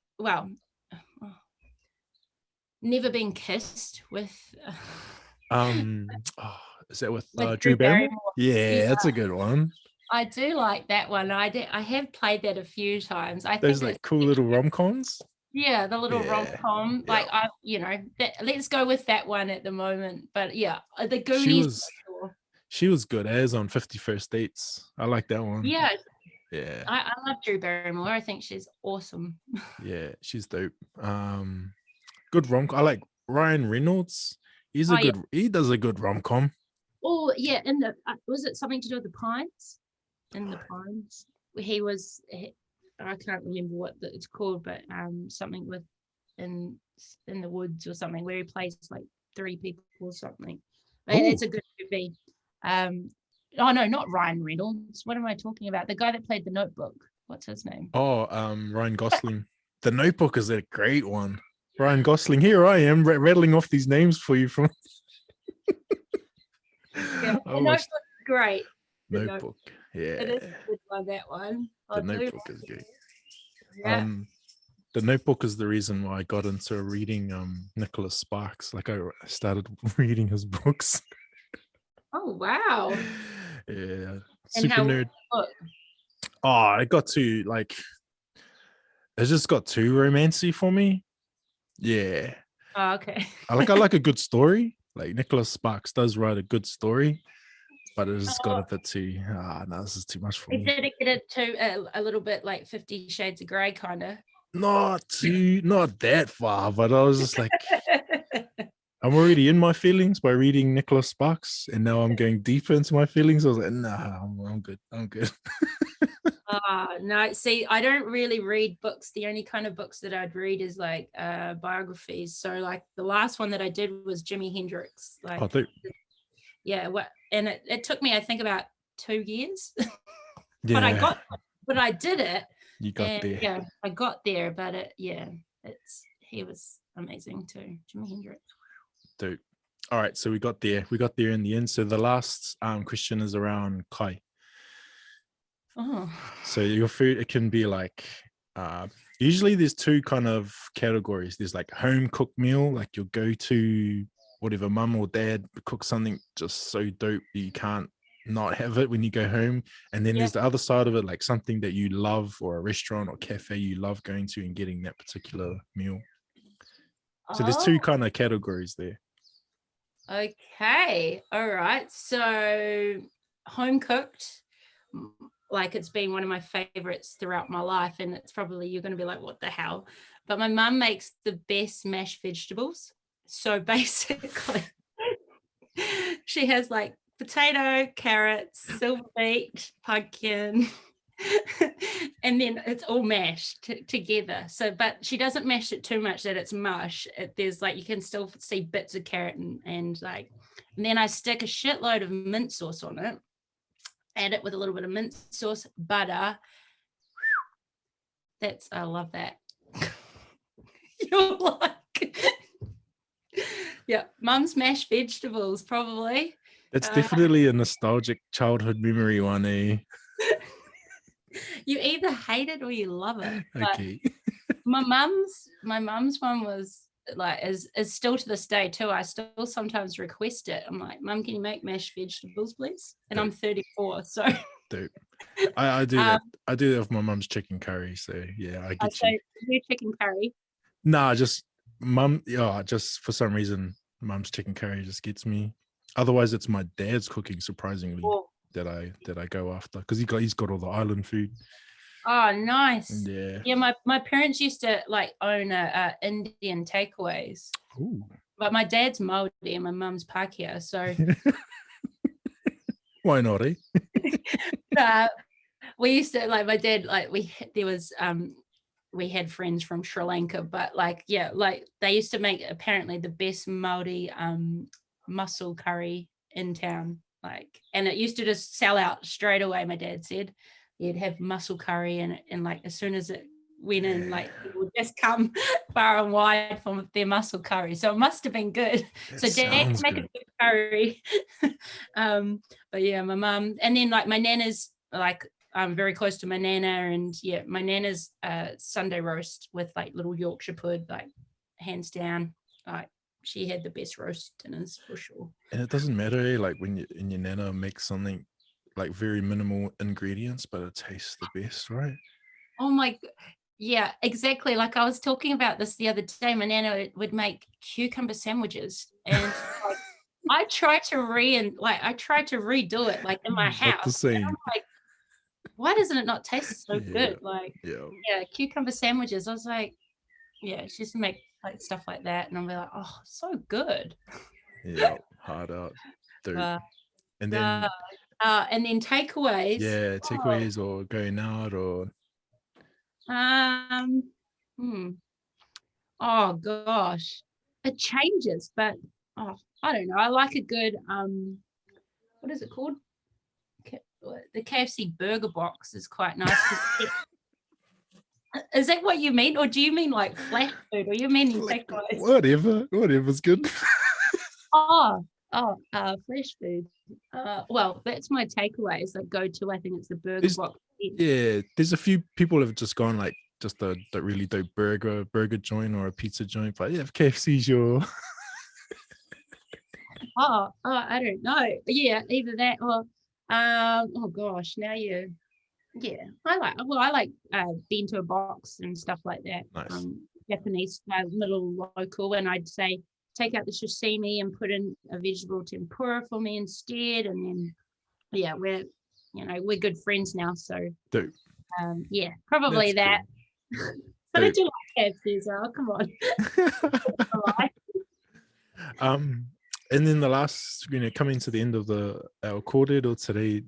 Speaker 2: Never Been Kissed with
Speaker 1: is that with Drew Barrymore? Yeah, that's a good one.
Speaker 2: I do like that one. I have played that a few times. I
Speaker 1: those think like cool little rom-coms.
Speaker 2: Yeah, the little rom-com. Like let's go with that one at the moment. But the Goonies.
Speaker 1: She was good as on 50 First Dates. I like that one.
Speaker 2: Yeah,
Speaker 1: Yeah.
Speaker 2: I love Drew Barrymore. I think she's awesome.
Speaker 1: Yeah, she's dope. Good rom. I like Ryan Reynolds. He's a good. He does a good rom com.
Speaker 2: Oh yeah, in the was it something to do with the Pines? In the Pines, I can't remember what it's called, but something with in the woods or something where he plays like 3 people or something. It's a good movie. Oh no, not Ryan Reynolds. What am I talking about? The guy that played The Notebook. What's his name?
Speaker 1: Oh, Ryan Gosling. The Notebook is a great one. Ryan Gosling. Here I am rattling off these names for you from.
Speaker 2: Yeah, The Notebook's great.
Speaker 1: Notebook. Yeah.
Speaker 2: It is a good one, that one.
Speaker 1: The Notebook is good.
Speaker 2: Yeah.
Speaker 1: The Notebook is the reason why I got into reading Nicholas Sparks. Like I started reading his books.
Speaker 2: Oh wow.
Speaker 1: Yeah.
Speaker 2: And
Speaker 1: Super nerd. Oh, I got to like it just got too romancy for me. Yeah.
Speaker 2: Oh, okay.
Speaker 1: I like a good story. Like Nicholas Sparks does write a good story, but it just got a bit too no, this is too much for me.
Speaker 2: Did it get it to a little bit like 50 Shades of Grey kind of?
Speaker 1: Not that far, but I was just like I'm already in my feelings by reading Nicholas Sparks, and now I'm going deeper into my feelings. I was like, nah, I'm good.
Speaker 2: No, see, I don't really read books. The only kind of books that I'd read is like biographies. So like the last one that I did was Jimi Hendrix. Like, and it took me, I think, about 2 years.
Speaker 1: Yeah.
Speaker 2: but I did it.
Speaker 1: You got there.
Speaker 2: Yeah, I got there, but he was amazing too, Jimi Hendrix.
Speaker 1: Dude. All right, so we got there in the end. So the last question is around kai.
Speaker 2: Oh.
Speaker 1: So your food, it can be like usually there's 2 kind of categories. There's like home cooked meal, like you'll go to whatever mum or dad cook something just so dope you can't not have it when you go home. And then there's the other side of it, like something that you love, or a restaurant or cafe you love going to and getting that particular meal. So there's 2 kind of categories there.
Speaker 2: Okay. All right. So home cooked, like it's been one of my favorites throughout my life, and it's probably, you're going to be like, what the hell? But my mum makes the best mashed vegetables. So basically she has like potato, carrots, silver beet, pumpkin, and then it's all mashed together. So, but she doesn't mash it too much that it's mush. There's like, you can still see bits of carrot and then I stick a shitload of mint sauce on it, add it with a little bit of mint sauce, butter. I love that. You're like, yeah, mum's mashed vegetables, probably.
Speaker 1: That's definitely a nostalgic childhood memory one, eh?
Speaker 2: You either hate it or you love it.
Speaker 1: Okay.
Speaker 2: my mum's one was like is still to this day too. I still sometimes request it. I'm like, Mum, can you make mashed vegetables, please? And I'm 34, so.
Speaker 1: Dude, I do that. I do that with my mum's chicken curry. So yeah, I get you.
Speaker 2: You chicken curry?
Speaker 1: Nah, just mum. Yeah, just for some reason, mum's chicken curry just gets me. Otherwise, it's my dad's cooking. Surprisingly, that I go after, because he's got all the island food.
Speaker 2: Oh, nice.
Speaker 1: Yeah.
Speaker 2: My parents used to like own Indian takeaways.
Speaker 1: Ooh.
Speaker 2: But my dad's Māori and my mum's Pākehā, so.
Speaker 1: Why not, eh?
Speaker 2: We used to, like, my dad, like, we had friends from Sri Lanka, but like, yeah, like they used to make apparently the best Māori mussel curry in town, like, and it used to just sell out straight away. My dad said you'd have mussel curry and like as soon as it went in, like it would just come far and wide from their mussel curry. So it must have been good. So dad can make a good curry. But yeah, my mum, and then like my nana's, like I'm very close to my nana, and yeah, my nana's Sunday roast with like little Yorkshire pud, like hands down, like she had the best roast dinners for sure.
Speaker 1: And it doesn't matter, eh? Like when your nana makes something like very minimal ingredients, but it tastes the best, right?
Speaker 2: Oh my, yeah, exactly. Like I was talking about this the other day. My nana would make cucumber sandwiches, and like, I tried to redo it like in my house.
Speaker 1: The same.
Speaker 2: I'm like, why doesn't it not taste so
Speaker 1: Yeah.
Speaker 2: good? Like,
Speaker 1: Yeah.
Speaker 2: yeah, cucumber sandwiches. I was like, yeah, she used to make like stuff like that, and I'll be like, oh, so good.
Speaker 1: Yeah. Hard out. Dude. And then
Speaker 2: And then takeaways.
Speaker 1: yeah, takeaways or going out or
Speaker 2: Oh gosh, it changes, but I don't know. I like a good what is it called? The KFC burger box is quite nice. Is that what you mean, or do you mean like flash food, or you mean takeaways?
Speaker 1: Whatever's good.
Speaker 2: Flash food. Well, that's my takeaways. I go to. I think it's the burger box.
Speaker 1: Yeah, there's a few people have just gone like just a really dope burger joint or a pizza joint, but yeah, if KFC's your
Speaker 2: I don't know. Yeah, either that or oh gosh, now you I like bento box and stuff like that.
Speaker 1: Nice.
Speaker 2: Japanese little local, and I'd say take out the sashimi and put in a vegetable tempura for me instead, and then yeah, we're good friends now, so
Speaker 1: dope.
Speaker 2: Yeah, probably
Speaker 1: that's
Speaker 2: that.
Speaker 1: Cool.
Speaker 2: But I do like KFC as well. Come
Speaker 1: on. And then the last, coming to the end of our kōrero today,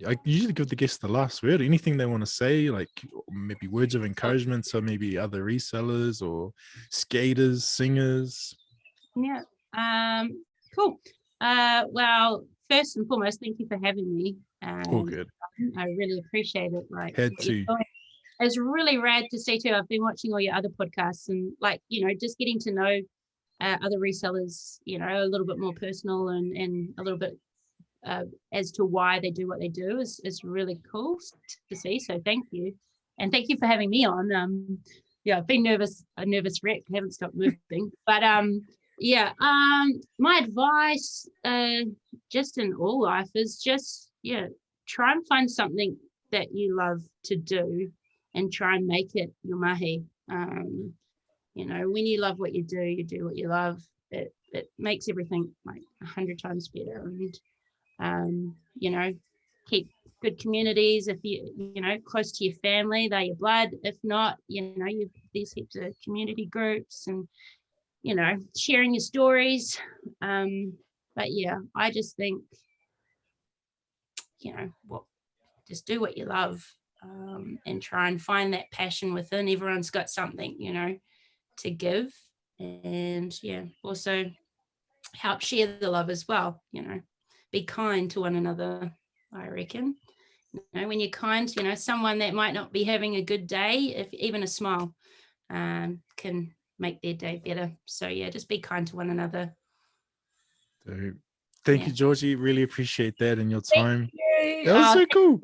Speaker 1: I usually give the guests the last word. Anything they want to say, like maybe words of encouragement to maybe other resellers or skaters, singers.
Speaker 2: Yeah. Cool. Well, first and foremost, thank you for having me.
Speaker 1: All good.
Speaker 2: I really appreciate it. Like,
Speaker 1: had to.
Speaker 2: It's really rad to see too. I've been watching all your other podcasts and just getting to know other resellers, a little bit more personal and a little bit as to why they do what they do is really cool to see. So thank you. And thank you for having me on. I've been a nervous wreck, haven't stopped moving. But my advice just in all life is just, try and find something that you love to do and try and make it your mahi. When you love what you do what you love, it makes everything like 100 times better. And keep good communities. If you close to your family, they're your blood. If not, these heaps of community groups and sharing your stories. But yeah, I just think just do what you love, and try and find that passion within. Everyone's got something to give, and also help share the love as well. Be kind to one another, I reckon. When you're kind to someone that might not be having a good day, if even a smile can make their day better. So just be kind to one another.
Speaker 1: Thank you, Georgie. Really appreciate that and your time. That was so cool.